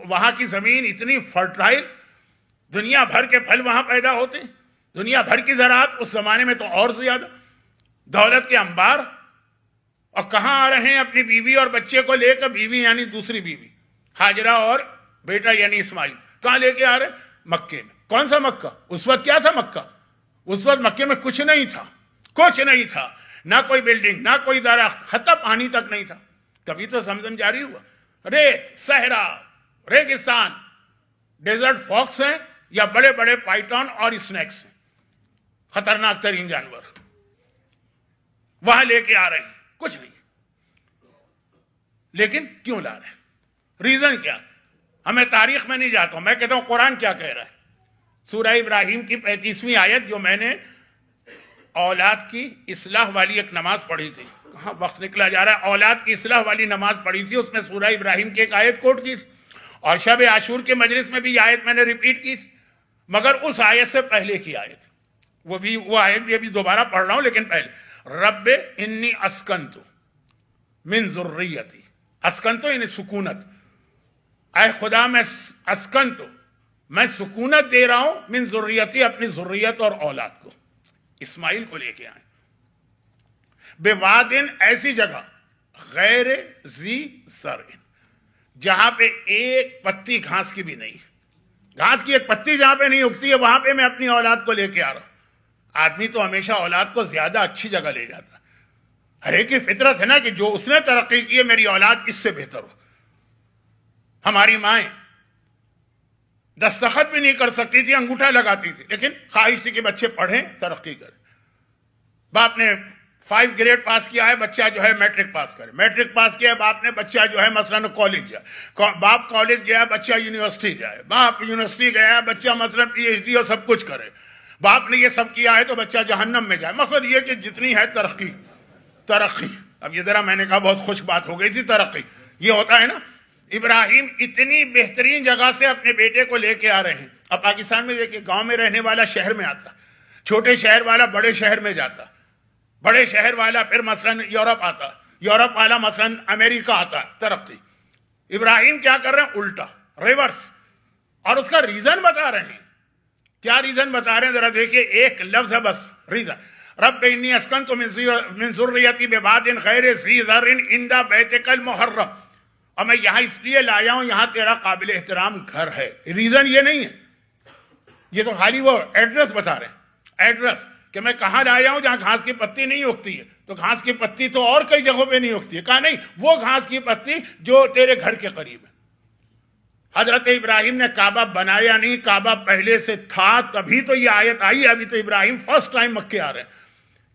وہاں کی زمین اتنی فرٹائل، دنیا بھر کے پھل وہاں پیدا ہوتے ہیں، دنیا بھر کی زراعت اس زمانے میں تو اور زیادہ، دولت کے انبار. اور کہاں آ رہے ہیں؟ اپنی بیوی اور بچے کو لے کر. بیوی یعنی دوسری بیوی ہاجرہ اور بیٹا یعنی اسماعیل. کہاں لے کے آ رہے ہیں؟ مکے میں. کون سا مکہ؟ اس وقت کیا تھا مکہ؟ اس وقت مکے میں کچھ نہیں تھا، کچھ نہیں تھا، نہ کوئی بلڈنگ، نہ کوئی درخت، حتی پانی تک نہیں تھا. تبھی تو زمزم جاری ہوا. ریت، صحرا، ریگستان، ڈیزرٹ فاکس ہیں یا بڑے بڑے پائتھن اور اسنیکس ہیں، خطرناک ترین جانور وہاں لے کے آ رہے ہیں. کچھ نہیں. لیکن کیوں لا رہے ہیں؟ ریزن کیا؟ ہمیں تاریخ میں نہیں جاتا ہوں، میں کہتا ہوں قرآن کیا کہہ رہا ہے. سورہ ابراہیم کی 35ویں آیت، جو میں نے اولاد کی اصلاح والی ایک نماز پڑھی تھی، کہاں وقت نکلا جا رہا ہے، اولاد کی اصلاح والی نماز پڑھی تھی، اس میں سورہ ابراہیم کی ایک آیت کوٹ کی تھی، اور شب عاشور کے مجلس میں بھی یہ آیت میں نے ریپیٹ کی تھی، مگر اس آیت سے پہلے کی آیت، وہ آیت بھی ابھی دوبارہ پڑھ رہا ہوں لیکن پہلے. رب انی اسکنت من ذریتی، اسکنت یعنی سکونت، اے خدا میں اسکنت، میں سکونت دے رہا ہوں، من ذریتی، اپنی ذریت اور اولاد کو. اسماعیل کو لے کے آئے بے وادن، ایسی جگہ، غیر ذی زرع، جہاں پہ ایک پتی گھاس کی بھی نہیں، گھاس کی ایک پتی جہاں پہ نہیں اگتی ہے، وہاں پہ میں اپنی اولاد کو لے کے آ رہا ہوں. آدمی تو ہمیشہ اولاد کو زیادہ اچھی جگہ لے جاتا ہے، ہر ایک کی فطرت ہے نا کہ جو اس نے ترقی کی ہے میری اولاد اس سے بہتر ہو. ہماری مائیں دستخط بھی نہیں کر سکتی تھی، انگوٹھا لگاتی تھی، لیکن خواہش تھی کہ بچے پڑھیں، ترقی کریں. باپ نے 5 گریڈ پاس کیا ہے، بچہ جو ہے میٹرک پاس کرے، میٹرک پاس کیا ہے باپ نے، بچہ جو ہے مثلا کالج جائے، باپ کالج گیا بچہ یونیورسٹی جائے، باپ یونیورسٹی گیا بچہ مثلا PhD اور سب کچھ کرے. باپ نے یہ سب کیا ہے تو بچہ جہنم میں جائے. مقصد یہ کہ جتنی ہے ترقی. اب یہ ذرا میں نے کہا بہت خوش بات ہو گئی تھی، ترقی یہ ہوتا ہے نا. ابراہیم اتنی بہترین جگہ سے اپنے بیٹے کو لے کے آ رہے ہیں. اب پاکستان میں دیکھیں، گاؤں میں رہنے والا شہر میں آتا، چھوٹے شہر والا بڑے شہر میں جاتا، بڑے شہر والا پھر مثلا یورپ آتا، یورپ والا مثلا امریکہ آتا. ترقی. ابراہیم کیا کر رہے ہیں؟ الٹا، ریورس. اور اس کا ریزن بتا رہے ہیں. کیا ریزن بتا رہے ہیں ذرا دیکھیے، ایک لفظ ہے بس ریزن. رب انی اسکنت من ذریتی بواد غیر ذی زرع عند بیتک المحرم. اور میں یہاں اس لیے لایا ہوں، یہاں تیرا قابل احترام گھر ہے. ریزن یہ نہیں ہے، یہ تو خالی وہ ایڈریس بتا رہے ہیں. ایڈریس کہ میں کہاں لایا ہوں جہاں گھاس کی پتی نہیں اگتی ہے. تو گھاس کی پتی تو اور کئی جگہوں پہ نہیں اگتی ہے. کہا نہیں، وہ گھاس کی پتی جو تیرے گھر کے قریب ہے. حضرت ابراہیم نے کعبہ بنایا نہیں، کعبہ پہلے سے تھا، تبھی تو یہ آیت آئی. ابھی تو ابراہیم فرسٹ ٹائم مکے آ رہے ہیں.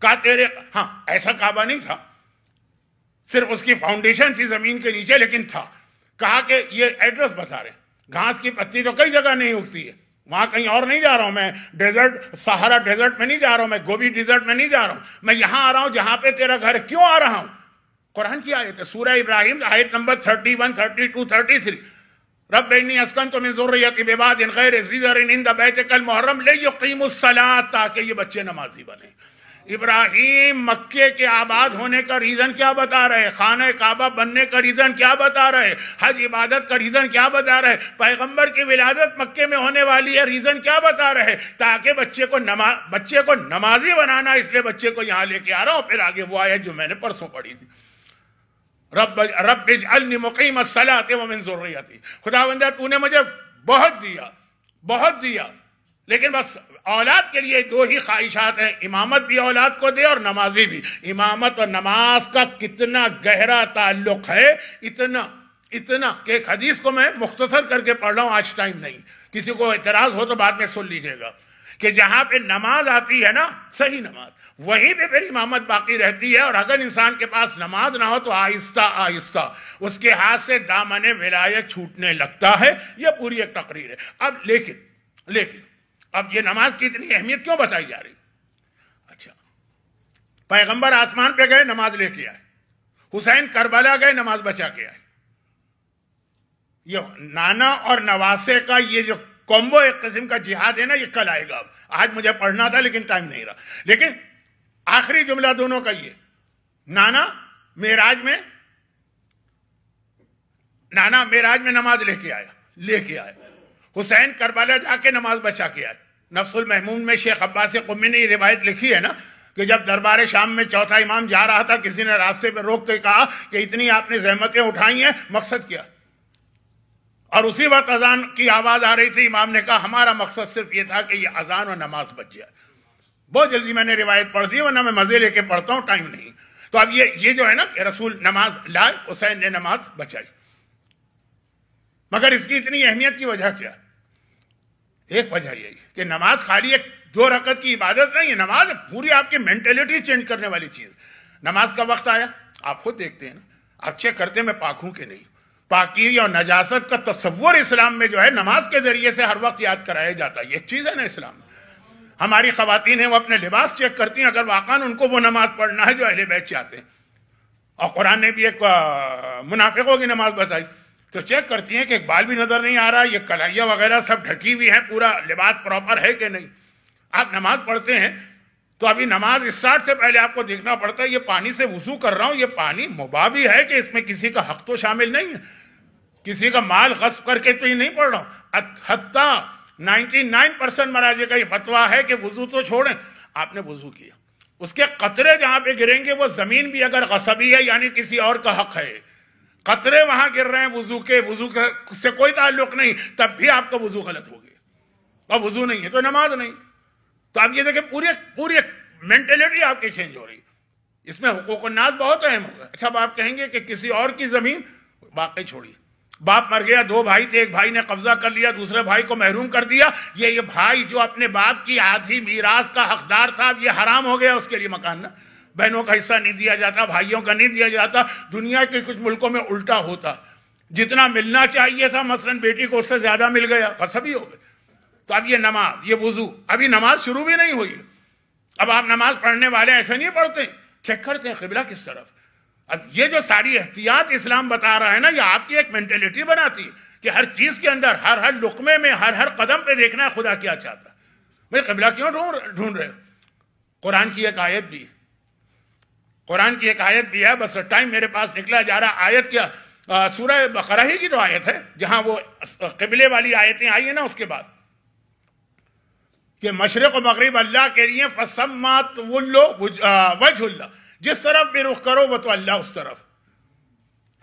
کہا تیرے، ہاں ایسا کعبہ نہیں تھا، صرف اس کی فاؤنڈیشن تھی زمین کے نیچے، لیکن تھا. کہا کہ یہ ایڈریس بتا رہے ہیں، گھاس کی پتی تو کئی جگہ نہیں اگتی ہے، وہاں کہیں اور نہیں جا رہا ہوں میں، ڈیزرٹ سہارا ڈیزرٹ میں نہیں جا رہا ہوں میں، گوبی ڈیزرٹ میں نہیں جا رہا ہوں میں، یہاں آ رہا ہوں جہاں پہ تیرا گھر. کیوں آ رہا ہوں؟ قرآن کی آیت ہے، سورہ ابراہیم آیت نمبر 31 32 33. رب انی اسکنت من ذریتی بواد غیر ذی زرع عند بیتک المحرم لیقیموا الصلاۃ، تاکہ یہ بچے نمازی بنیں. ابراہیم مکے کے آباد ہونے کا ریزن کیا بتا رہے؟ خانہ کعبہ بننے کا ریزن کیا بتا رہے؟ حج عبادت کا ریزن کیا بتا رہے؟ پیغمبر کی ولادت مکے میں ہونے والی ہے، ریزن کیا بتا رہے؟ تاکہ بچے کو نمازی بنانا، اس لیے بچے کو یہاں لے کے آ رہا ہوں. پھر آگے وہ آیت جو میں نے پرسوں پڑھی تھی، رب اجعلنی مقیم الصلاۃ ومن ذریتی، خداوندہ تو نے مجھے بہت دیا، لیکن بس اولاد کے لیے دو ہی خواہشات ہیں، امامت بھی اولاد کو دے اور نمازی بھی۔ امامت اور نماز کا کتنا گہرا تعلق ہے، اتنا کہ ایک حدیث کو میں مختصر کر کے پڑھ رہا ہوں، آج ٹائم نہیں، کسی کو اعتراض ہو تو بعد میں سن لیجئے گا، کہ جہاں پہ نماز آتی ہے نا، صحیح نماز، وہیں پہ پھر امامت باقی رہتی ہے، اور اگر انسان کے پاس نماز نہ ہو تو آہستہ آہستہ اس کے ہاتھ سے دامن ولایت چھوٹنے لگتا ہے۔ یہ پوری ایک تقریر ہے۔ اب لیکن اب یہ نماز کی اتنی اہمیت کیوں بتائی جا رہی؟ اچھا، پیغمبر آسمان پہ گئے، نماز لے کے آئے، حسین کربلا گئے، نماز بچا کے آئے۔ یہ نانا اور نواسے کا یہ جو کومبو ایک قسم کا جہاد ہے نا، یہ کل آئے گا۔ آج مجھے پڑھنا تھا لیکن ٹائم نہیں رہا، لیکن آخری جملہ دونوں کا یہ، نانا معراج میں نماز لے کے آئے، حسین کربلا جا کے نماز بچا کے آئے۔ نفس المحموم میں شیخ عباس قمی نے یہ روایت لکھی ہے نا، کہ جب دربار شام میں چوتھا امام جا رہا تھا، کسی نے راستے پہ روک کے کہا کہ اتنی آپ نے زحمتیں اٹھائی ہیں، مقصد کیا؟ اور اسی وقت اذان کی آواز آ رہی تھی، امام نے کہا ہمارا مقصد صرف یہ تھا کہ یہ اذان اور نماز بچ جائے۔ بہت جلدی میں نے روایت پڑھ دی، ورنہ میں مزے لے کے پڑھتا ہوں، ٹائم نہیں۔ تو اب یہ جو ہے نا کہ رسول نماز لائے، حسین نے نماز بچائی، مگر اس کی اتنی اہمیت کی وجہ کیا؟ ایک وجہ یہی کہ نماز خالی ایک 2 رکعت کی عبادت نہیں ہے، نماز پوری آپ کی مینٹلٹی چینج کرنے والی چیز۔ نماز کا وقت آیا، آپ خود دیکھتے ہیں نا، آپ چیک کرتے ہیں میں پاک ہوں کہ نہیں۔ پاکی اور نجاست کا تصور اسلام میں جو ہے نماز کے ذریعے سے ہر وقت یاد کرایا جاتا ہے، یہ ایک چیز ہے نا اسلام میں۔ ہماری خواتین ہیں، وہ اپنے لباس چیک کرتی ہیں اگر واقعاً ان کو وہ نماز پڑھنا ہے جو اہل بیت چاہتے ہیں، اور قرآن نے بھی ایک منافقوں کی نماز بتائی، تو چیک کرتی ہیں کہ ایک بال بھی نظر نہیں آ رہا، یہ کلائیاں وغیرہ سب ڈھکی ہوئی ہیں، پورا لباس پراپر ہے کہ نہیں۔ آپ نماز پڑھتے ہیں تو ابھی نماز اسٹارٹ سے پہلے آپ کو دیکھنا پڑتا ہے یہ پانی سے وضو کر رہا ہوں، یہ پانی مباح بھی ہے کہ اس میں کسی کا حق تو شامل نہیں ہے، کسی کا مال غصب کر کے تو یہ نہیں پڑھ رہا ہوں۔ حتیٰ 99% مراجع کا یہ فتویٰ ہے کہ وضو تو چھوڑیں، آپ نے وضو کیا، اس کے قطرے جہاں پہ گریں گے وہ زمین بھی اگر غصبی ہے یعنی کسی اور کا حق ہے، قطرے وہاں گر رہے ہیں وضو کے سے کوئی تعلق نہیں، تب بھی آپ کا وضو غلط ہو گیا، اور وضو نہیں ہے تو نماز نہیں۔ تو آپ یہ دیکھیں پوری مینٹلٹی آپ کی چینج ہو رہی، اس میں حقوق الناس بہت اہم ہوگا۔ اچھا اب آپ کہیں گے کہ کسی اور کی زمین، واقعی چھوڑیے، باپ مر گیا، 2 بھائی تھے، ایک بھائی نے قبضہ کر لیا، دوسرے بھائی کو محروم کر دیا، یہ بھائی جو اپنے باپ کی آدھی میراث کا حقدار تھا، اب یہ حرام ہو گیا اس کے لیے مکان نا، بہنوں کا حصہ نہیں دیا جاتا، بھائیوں کا نہیں دیا جاتا۔ دنیا کے کچھ ملکوں میں الٹا ہوتا، جتنا ملنا چاہیے تھا مثلاً بیٹی کو اس سے زیادہ مل گیا، غصبی ہو گئے۔ تو اب یہ نماز، یہ وضو، ابھی نماز شروع بھی نہیں ہوئی، اب آپ نماز پڑھنے والے ایسے نہیں پڑھتے، چیک کرتے ہیں قبلہ کس طرف۔ اب یہ جو ساری احتیاط اسلام بتا رہا ہے نا، یہ آپ کی ایک مینٹلٹی بناتی ہے کہ ہر چیز کے اندر، ہر لقمے میں، ہر قدم پہ دیکھنا ہے خدا کیا چاہتا ہے، بھئی قبلہ کیوں ڈھونڈ رہے؟ قرآن کی ایک آیت بھی ہے، بس ٹائم میرے پاس نکلا جا رہا۔ آیت کیا؟ سورہ بقرہ ہی کی تو آیت ہے جہاں وہ قبلے والی آیتیں آئی ہیں نا، اس کے بعد کہ مشرق و مغرب اللہ کے لیے، فَسَمَّا تُوَلُّوا وَجْهُ اللَّهِ، جس طرف بھی رخ کرو وہ تو اللہ اس طرف۔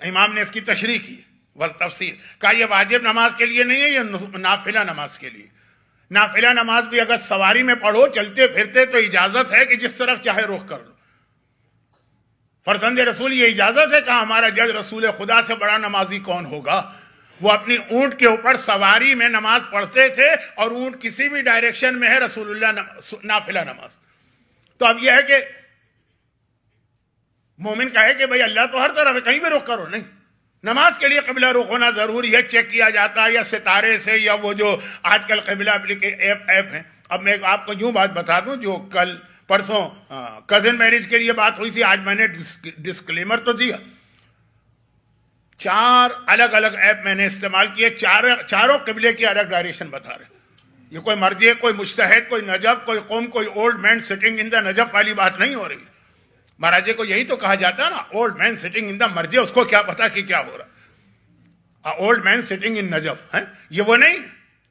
امام نے اس کی تشریح کی والتفسیر، کہا یہ واجب نماز کے لیے نہیں ہے، یہ نافلہ نماز کے لیے۔ نافلہ نماز بھی اگر سواری میں پڑھو، چلتے پھرتے، تو اجازت ہے کہ جس طرف چاہے رخ کر لو۔ فرزند رسول یہ اجازت ہے، کہا ہمارا جج رسول خدا سے بڑا نمازی کون ہوگا؟ وہ اپنی اونٹ کے اوپر سواری میں نماز پڑھتے تھے، اور اونٹ کسی بھی ڈائریکشن میں ہے، رسول اللہ نافلہ نماز۔ تو اب یہ ہے کہ مومن کہے کہ بھئی اللہ تو ہر طرف ہے، کہیں بھی رخ کرو، نہیں، نماز کے لیے قبلہ رخ ہونا ضروری ہے، چیک کیا جاتا ہے یا ستارے سے، یا وہ جو آج کل قبلہ ایپ ہیں۔ اب میں آپ کو یوں بات بتا دوں، جو کل پرسوں کزن میرج کے لیے بات ہوئی تھی، آج میں نے ڈسکلیمر تو دیا، 4 الگ الگ ایپ میں نے استعمال کیے، چاروں قبلے کی الگ ڈائریکشن بتا رہے۔ یہ کوئی مرجع، کوئی مجتہد، کوئی نجف، کوئی قوم، کوئی old man sitting in the Najaf والی بات نہیں ہو رہی۔ مہاراجے کو یہی تو کہا جاتا ہے نا، اولڈ مین سٹنگ ان دا مرجع، اس کو کیا پتا کہ کیا ہو رہا، old man sitting in Najaf ہے، یہ وہ نہیں،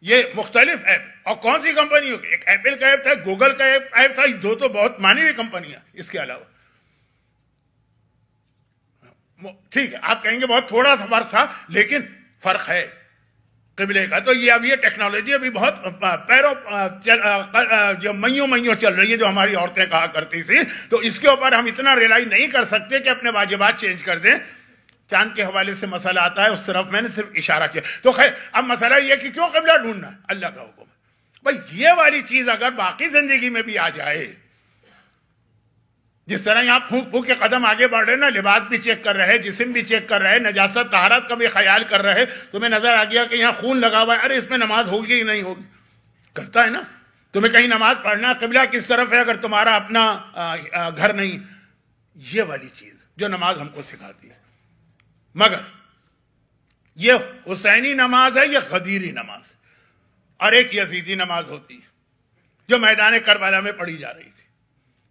یہ مختلف ایپ۔ اور کون سی کمپنی ہوگی؟ ایک ایپل کا ایپ تھا، گوگل کا ایپ تھا، دو تو بہت مانی ہوئی کمپنیاں، اس کے علاوہ ٹھیک ہے آپ کہیں گے بہت تھوڑا سا فرق تھا، لیکن فرق ہے قبلے کا. تو یہ اب یہ ٹیکنالوجی ابھی بہت جو میوں چل رہی ہے، جو ہماری عورتیں کہا کرتی تھی، تو اس کے اوپر ہم اتنا ریلائی نہیں کر سکتے کہ اپنے واجبات چینج کر دیں. چاند کے حوالے سے مسئلہ آتا ہے، اس طرف میں نے صرف اشارہ کیا. تو خیر اب مسئلہ یہ کہ کیوں قبلہ ڈھونڈنا؟ اللہ کا حکم ہے. بھائی یہ والی چیز اگر باقی زندگی میں بھی آ جائے، جس طرح یہاں پھونک پھونک کے قدم آگے بڑھ رہے نا، لباس بھی چیک کر رہے، جسم بھی چیک کر رہے، نجاست طہارت کا بھی خیال کر رہے، تمہیں نظر آ گیا کہ یہاں خون لگا ہوا ہے، ارے اس میں نماز ہوگی ہی نہیں ہوگی، کرتا ہے نا. تمہیں کہیں نماز پڑھنا، قبلہ کس طرف ہے اگر تمہارا اپنا گھر نہیں. یہ والی چیز جو نماز ہم کو سکھاتی ہے. مگر یہ حسینی نماز ہے، یہ غدیری نماز ہے. اور ایک یزیدی نماز ہوتی ہے جو میدان کربلا میں پڑھی جا رہی تھی.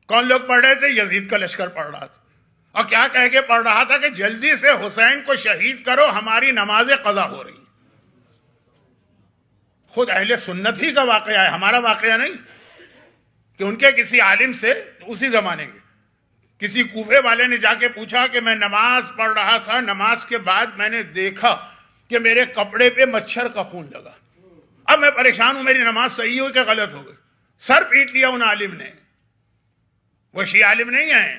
کون لوگ پڑھ رہے تھے؟ یزید کا لشکر پڑھ رہا تھا. اور کیا کہہ کے پڑھ رہا تھا کہ جلدی سے حسین کو شہید کرو، ہماری نمازیں قضا ہو رہی. خود اہل سنت ہی کا واقعہ ہے، ہمارا واقعہ نہیں. کہ ان کے کسی عالم سے اسی زمانے کے کسی کوفے والے نے جا کے پوچھا کہ میں نماز پڑھ رہا تھا، نماز کے بعد میں نے دیکھا کہ میرے کپڑے پہ مچھر کا خون لگا، اب میں پریشان ہوں، میری نماز صحیح ہوئی کہ غلط ہو گئی. سر پیٹ لیا ان عالم نے. وہ شیعہ عالم نہیں ہیں،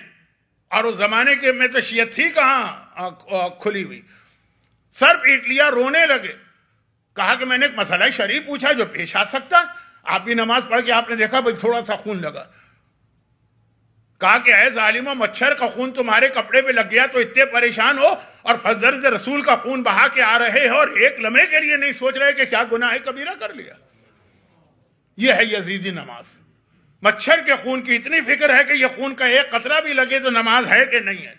اور اس زمانے کے میں تو شیعت تھی کہاں کھلی ہوئی. سر پیٹ لیا، رونے لگے. کہا کہ میں نے ایک مسئلہ شرعی پوچھا جو پیش آ سکتا، آپ بھی نماز پڑھ کے آپ نے دیکھا بھائی تھوڑا سا خون لگا. کہا کہ اے ظالموں، مچھر کا خون تمہارے کپڑے پہ لگ گیا تو اتنے پریشان ہو، اور فضل رسول کا خون بہا کے آ رہے ہو، اور ایک لمحے کے لیے نہیں سوچ رہے کہ کیا گناہ کبیرہ کر لیا. یہ ہے یزیدی نماز. مچھر کے خون کی اتنی فکر ہے کہ یہ خون کا ایک قطرہ بھی لگے تو نماز ہے کہ نہیں ہے.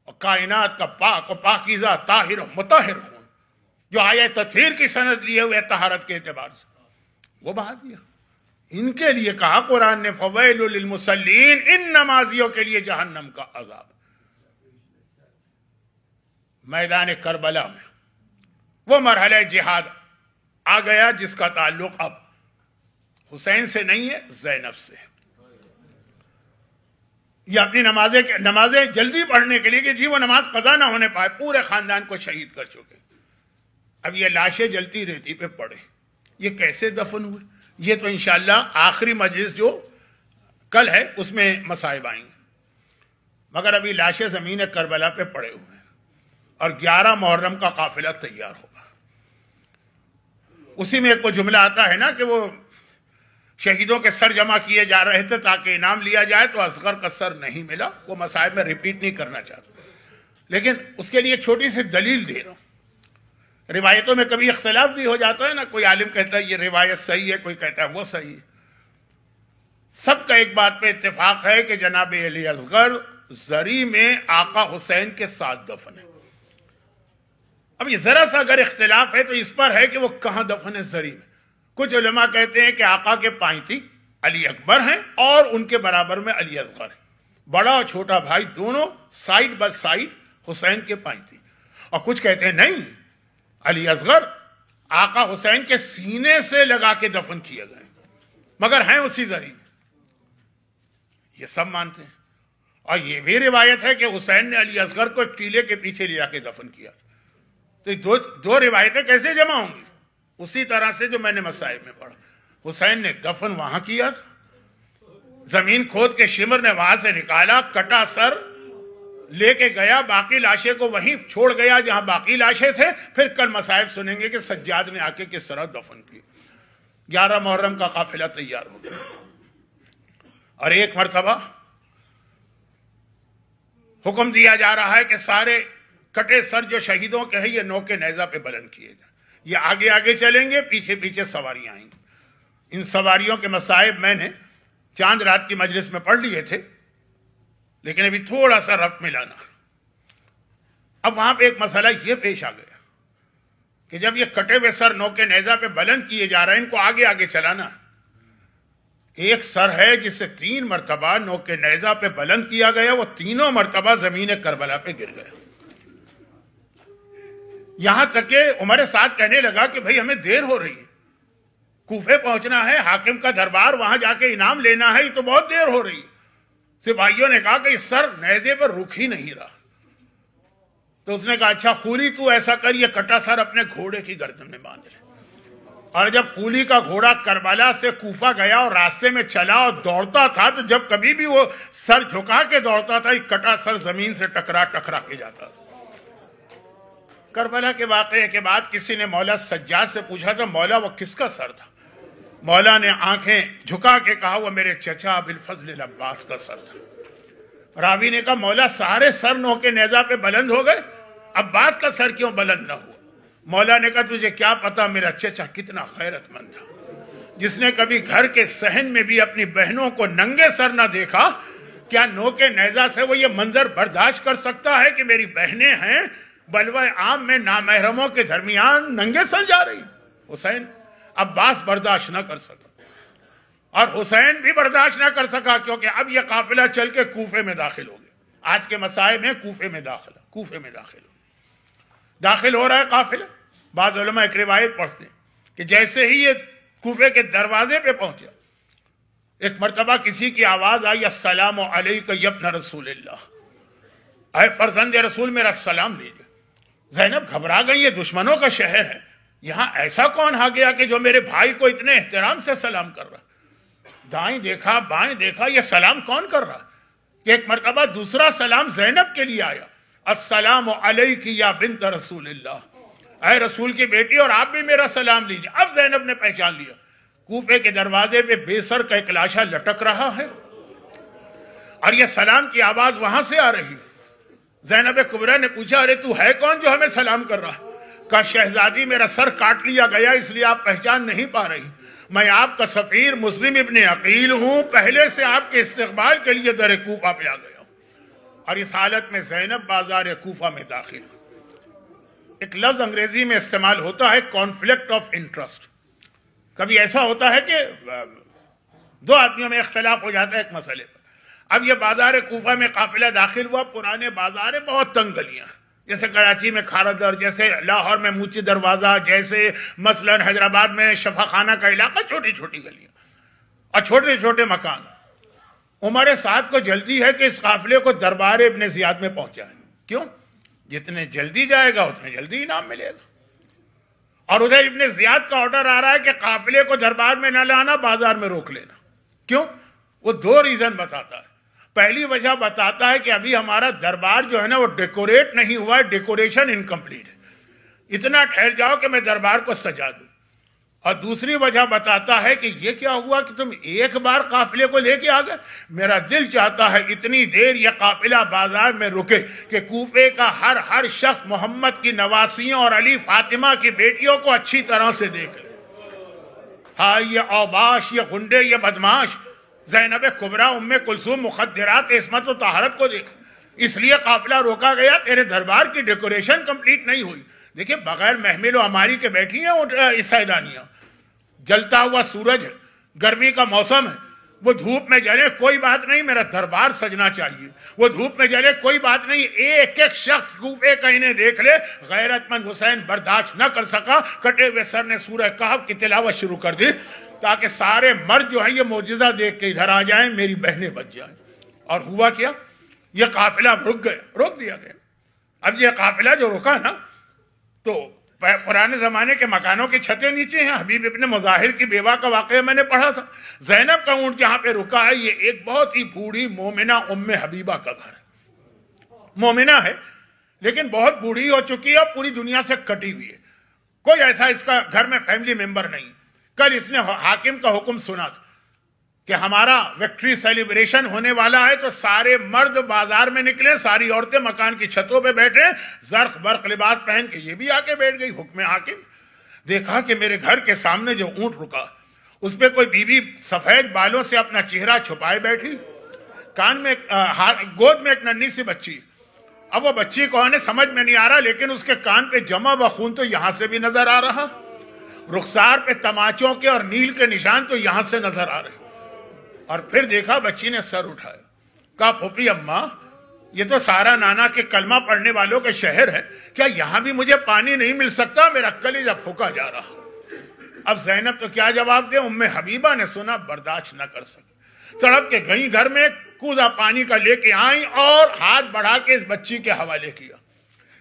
اور کائنات کا پاک و پاکیزہ طاہر و مطہر خون جو آیہ تطہیر کی سند لیے ہوئے طہارت کے اعتبار سے، وہ بہا دیا. ان کے لیے کہا قرآن نے فویل للمصلین، ان نمازیوں کے لیے جہنم کا عذاب. میدان کربلا میں وہ مرحلہ جہاد آ گیا جس کا تعلق اب حسین سے نہیں ہے، زینب سے. یہ اپنی نمازیں جلدی پڑھنے کے لیے کہ جی وہ نماز قضا نہ ہونے پائے، پورے خاندان کو شہید کر چکے. اب یہ لاشیں جلتی ریتی پہ پڑے. یہ کیسے دفن ہوئے؟ یہ تو انشاءاللہ آخری مجلس جو کل ہے اس میں مصائب آئیں گے. مگر ابھی لاشیں زمین کربلا پہ پڑے ہوئے ہیں، اور 11 محرم کا قافلہ تیار ہوگا. اسی میں ایک وہ جملہ آتا ہے نا کہ وہ شہیدوں کے سر جمع کیے جا رہے تھے تاکہ انعام لیا جائے، تو اصغر کا سر نہیں ملا. وہ مصائب میں ریپیٹ نہیں کرنا چاہتا، لیکن اس کے لیے ایک چھوٹی سی دلیل دے رہا ہوں. روایتوں میں کبھی اختلاف بھی ہو جاتا ہے نا، کوئی عالم کہتا ہے یہ روایت صحیح ہے، کوئی کہتا ہے وہ صحیح ہے. سب کا ایک بات پہ اتفاق ہے کہ جناب علی اصغر زری میں آقا حسین کے ساتھ دفن ہے. اب یہ ذرا سا اگر اختلاف ہے تو اس پر ہے کہ وہ کہاں دفن ہے زری میں. کچھ علماء کہتے ہیں کہ آقا کے پائنتی علی اکبر ہیں اور ان کے برابر میں علی اصغر ہے، بڑا اور چھوٹا بھائی دونوں سائیڈ بائی سائیڈ حسین کے پائنتی. اور کچھ کہتے ہیں نہیں، علی اصغر آقا حسین کے سینے سے لگا کے دفن کیے گئے، مگر ہیں اسی زری میں. یہ سب مانتے ہیں. اور یہ بھی روایت ہے کہ حسین نے علی اصغر کو ایک ٹیلے کے پیچھے لے جا کے دفن کیا. تو دو روایتیں کیسے جمع ہوں گی؟ اسی طرح سے جو میں نے مصائب میں پڑھا. حسین نے دفن وہاں کیا، زمین کھود کے شمر نے وہاں سے نکالا، کٹا سر لے کے گیا، باقی لاشیں کو وہیں چھوڑ گیا جہاں باقی لاشیں تھے. پھر کل مصائب سنیں گے کہ سجاد نے آ کے کس طرح دفن کی. 11 محرم کا قافلہ تیار ہو گیا، اور ایک مرتبہ حکم دیا جا رہا ہے کہ سارے کٹے سر جو شہیدوں کے ہیں یہ نوک نیزہ پہ بلند کیے جائیں. یہ آگے آگے چلیں گے، پیچھے پیچھے سواریاں آئیں گی. ان سواریوں کے مصائب میں نے چاند رات کی مجلس میں پڑھ لیے تھے، لیکن ابھی تھوڑا سا ربط ملانا. اب وہاں پہ ایک مسئلہ یہ پیش آ گیا کہ جب یہ کٹے ہوئے سر نوک نیزہ پہ بلند کیے جا رہے ہیں، ان کو آگے آگے چلانا. ایک سر ہے جسے 3 مرتبہ نوک نیزہ پہ بلند کیا گیا، وہ تینوں مرتبہ زمین کربلا پہ گر گیا. یہاں تک کہ عمر سعد کہنے لگا کہ بھئی ہمیں دیر ہو رہی ہے، کوفے پہنچنا ہے، حاکم کا دربار، وہاں جا کے انعام لینا ہے، یہ تو بہت دیر ہو رہی ہے. سپاہیوں نے کہا کہ اس سر نیزے پر رک ہی نہیں رہا. تو اس نے کہا اچھا خولی تو ایسا کر یہ کٹا سر اپنے گھوڑے کی گردن میں باندھ لے. اور جب خولی کا گھوڑا کربلا سے کوفہ گیا اور راستے میں چلا اور دوڑتا تھا تو جب کبھی بھی وہ سر جھکا کے دوڑتا تھا یہ کٹا سر زمین سے ٹکرا کے جاتا تھا. کربلا کے واقعے کے بعد کسی نے مولا سجاد سے پوچھا تھا مولا وہ کس کا سر تھا؟ مولا نے آنکھیں جھکا کے کہا وہ میرے چچا ابوالفضل عباس کا سر تھا. راوی نے کہا مولا سارے سر نو کے نیزہ پہ بلند ہو گئے، عباس کا سر کیوں بلند نہ ہوا؟ مولا نے کہا تجھے کیا پتا میرا چچا کتنا غیرت مند تھا، جس نے کبھی گھر کے صحن میں بھی اپنی بہنوں کو ننگے سر نہ دیکھا. کیا نو کے نیزہ سے وہ یہ منظر برداشت کر سکتا ہے کہ میری بہنیں ہیں بلوہ عام میں نامحرموں کے درمیان ننگے سر جا رہی؟ حسین عباس برداشت نہ کر سکا اور حسین بھی برداشت نہ کر سکا، کیونکہ اب یہ قافلہ چل کے کوفے میں داخل ہو گیا. آج کے مسائل میں کوفے میں داخل ہو رہا ہے قافلہ. بعض علماء ایک روایت پڑھتے ہیں کہ جیسے ہی یہ کوفے کے دروازے پہ پہنچا ایک مرتبہ کسی کی آواز آئی السلام علیک یا ابن رسول اللہ، اے فرزند رسول میرا سلام لیجیے. زینب گھبرا گئی، یہ دشمنوں کا شہر ہے، یہاں ایسا کون آ گیا کہ جو میرے بھائی کو اتنے احترام سے سلام کر رہا؟ دائیں دیکھا بائیں دیکھا، یہ سلام کون کر رہا؟ کہ ایک مرتبہ دوسرا سلام زینب کے لیے آیا السلام علیک یا بنت رسول اللہ، اے رسول کی بیٹی اور آپ بھی میرا سلام لیجیے. اب زینب نے پہچان لیا کوفے کے دروازے پہ بے سر کا ایک لاشا لٹک رہا ہے اور یہ سلام کی آواز وہاں سے آ رہی. زینب کبریٰ نے پوچھا ارے تو ہے کون جو ہمیں سلام کر رہا؟ کہا شہزادی میرا سر کاٹ لیا گیا اس لیے آپ پہچان نہیں پا رہی. میں آپ کا سفیر مسلم ابن عقیل ہوں، پہلے سے آپ کے استقبال کے لیے در کوفہ پہ آ گیا ہوں. اور اس حالت میں زینب بازار کوفہ میں داخل. ایک لفظ انگریزی میں استعمال ہوتا ہے کانفلکٹ آف انٹرسٹ. کبھی ایسا ہوتا ہے کہ دو آدمیوں میں اختلاف ہو جاتا ہے ایک مسئلے پر. اب یہ بازار کوفہ میں قافلہ داخل ہوا. پرانے بازار بہت تنگ گلیاں، جیسے کراچی میں کھارادر، جیسے لاہور میں موچی دروازہ، جیسے مثلا حیدرآباد میں شفا خانہ کا علاقہ، چھوٹی چھوٹی گلیاں اور چھوٹے چھوٹے مکان. عمر سعد کو جلدی ہے کہ اس قافلے کو دربار ابن زیاد میں پہنچائے. کیوں؟ جتنے جلدی جائے گا اتنے جلدی انعام ملے گا. اور ادھر ابن زیاد کا آرڈر آ رہا ہے کہ قافلے کو دربار میں نہ لانا، بازار میں روک لینا. کیوں؟ وہ دو ریزن بتاتا ہے. پہلی وجہ بتاتا ہے کہ ابھی ہمارا دربار جو ہے نا وہ ڈیکوریٹ نہیں ہوا ہے، ڈیکوریشن انکمپلیٹ ہے، اتنا ٹھہر جاؤ کہ میں دربار کو سجا دوں. اور دوسری وجہ بتاتا ہے کہ یہ کیا ہوا کہ تم ایک بار قافلے کو لے کے آ گئے. میرا دل چاہتا ہے اتنی دیر یہ قافلہ بازار میں رکے کہ کوفے کا ہر شخص محمد کی نواسیوں اور علی فاطمہ کی بیٹیوں کو اچھی طرح سے دیکھ لے. ہاں یہ اوباش، یہ غنڈے، یہ بدماش زینب کبریٰ، ام کلثوم، مخدرات، عصمت و طہارت کو دیکھ. اس لیے قافلہ روکا گیا، تیرے دربار کی ڈیکوریشن کمپلیٹ نہیں ہوئی. دیکھیں بغیر محمل و ہماری کے بیٹھی ہیں سیدانیاں. جلتا ہوا سورج ہے، گرمی کا موسم ہے، وہ دھوپ میں جلے کوئی بات نہیں، میرا دربار سجنا چاہیے. وہ دھوپ میں جلے کوئی بات نہیں، ایک ایک شخص کوفے کا انہیں دیکھ لے. غیرت مند حسین برداشت نہ کر سکا، کٹے ہوئے سر نے سورہ کہف کی تلاوت شروع کر دی تاکہ سارے مرد جو ہیں یہ معجزہ دیکھ کے ادھر آ جائیں، میری بہنیں بچ جائیں. اور ہوا کیا؟ یہ قافلہ روک دیا گیا. اب یہ قافلہ جو رکا نا تو پرانے زمانے کے مکانوں کی چھتیں نیچے ہیں. حبیب ابن مظاہر کی بیوہ کا واقعہ میں نے پڑھا تھا. زینب کا اونٹ جہاں پہ رکا ہے یہ ایک بہت ہی بوڑھی مومنہ ام حبیبہ کا گھر ہے. مومنہ ہے لیکن بہت بوڑھی ہو چکی ہے، پوری دنیا سے کٹی ہوئی ہے. کوئی ایسا اس کا گھر میں فیملی ممبر نہیں. کل اس نے حاکم کا حکم سنا تھا کہ ہمارا وکٹری سیلیبریشن ہونے والا ہے تو سارے مرد بازار میں نکلے، ساری عورتیں مکان کی چھتوں پہ بیٹھے، زرق برق لباس پہن کے. یہ بھی آ کے بیٹھ گئی. حکم حاکم. دیکھا کہ میرے گھر کے سامنے جو اونٹ رکا اس پہ کوئی بیوی سفید بالوں سے اپنا چہرہ چھپائے بیٹھی، کان میں گود میں ایک ننھی سی بچی. اب وہ بچی کون ہے سمجھ میں نہیں آ رہا، لیکن اس کے کان پہ جمع خون تو یہاں سے بھی نظر آ رہا، رخسار پہ تماچوں کے اور نیل کے نشان تو یہاں سے نظر آ رہے. اور پھر دیکھا بچی نے سر اٹھایا، کہا پھوپھی اماں یہ تو سارا نانا کے کلمہ پڑھنے والوں کے شہر ہے، کیا یہاں بھی مجھے پانی نہیں مل سکتا؟ میرا کلیجہ پھونکا جا رہا. اب زینب تو کیا جواب دے. ام حبیبہ نے سنا، برداشت نہ کر سکی، تڑپ کے گئیں گھر میں، کوزہ پانی کا لے کے آئیں اور ہاتھ بڑھا کے اس بچی کے حوالے کیا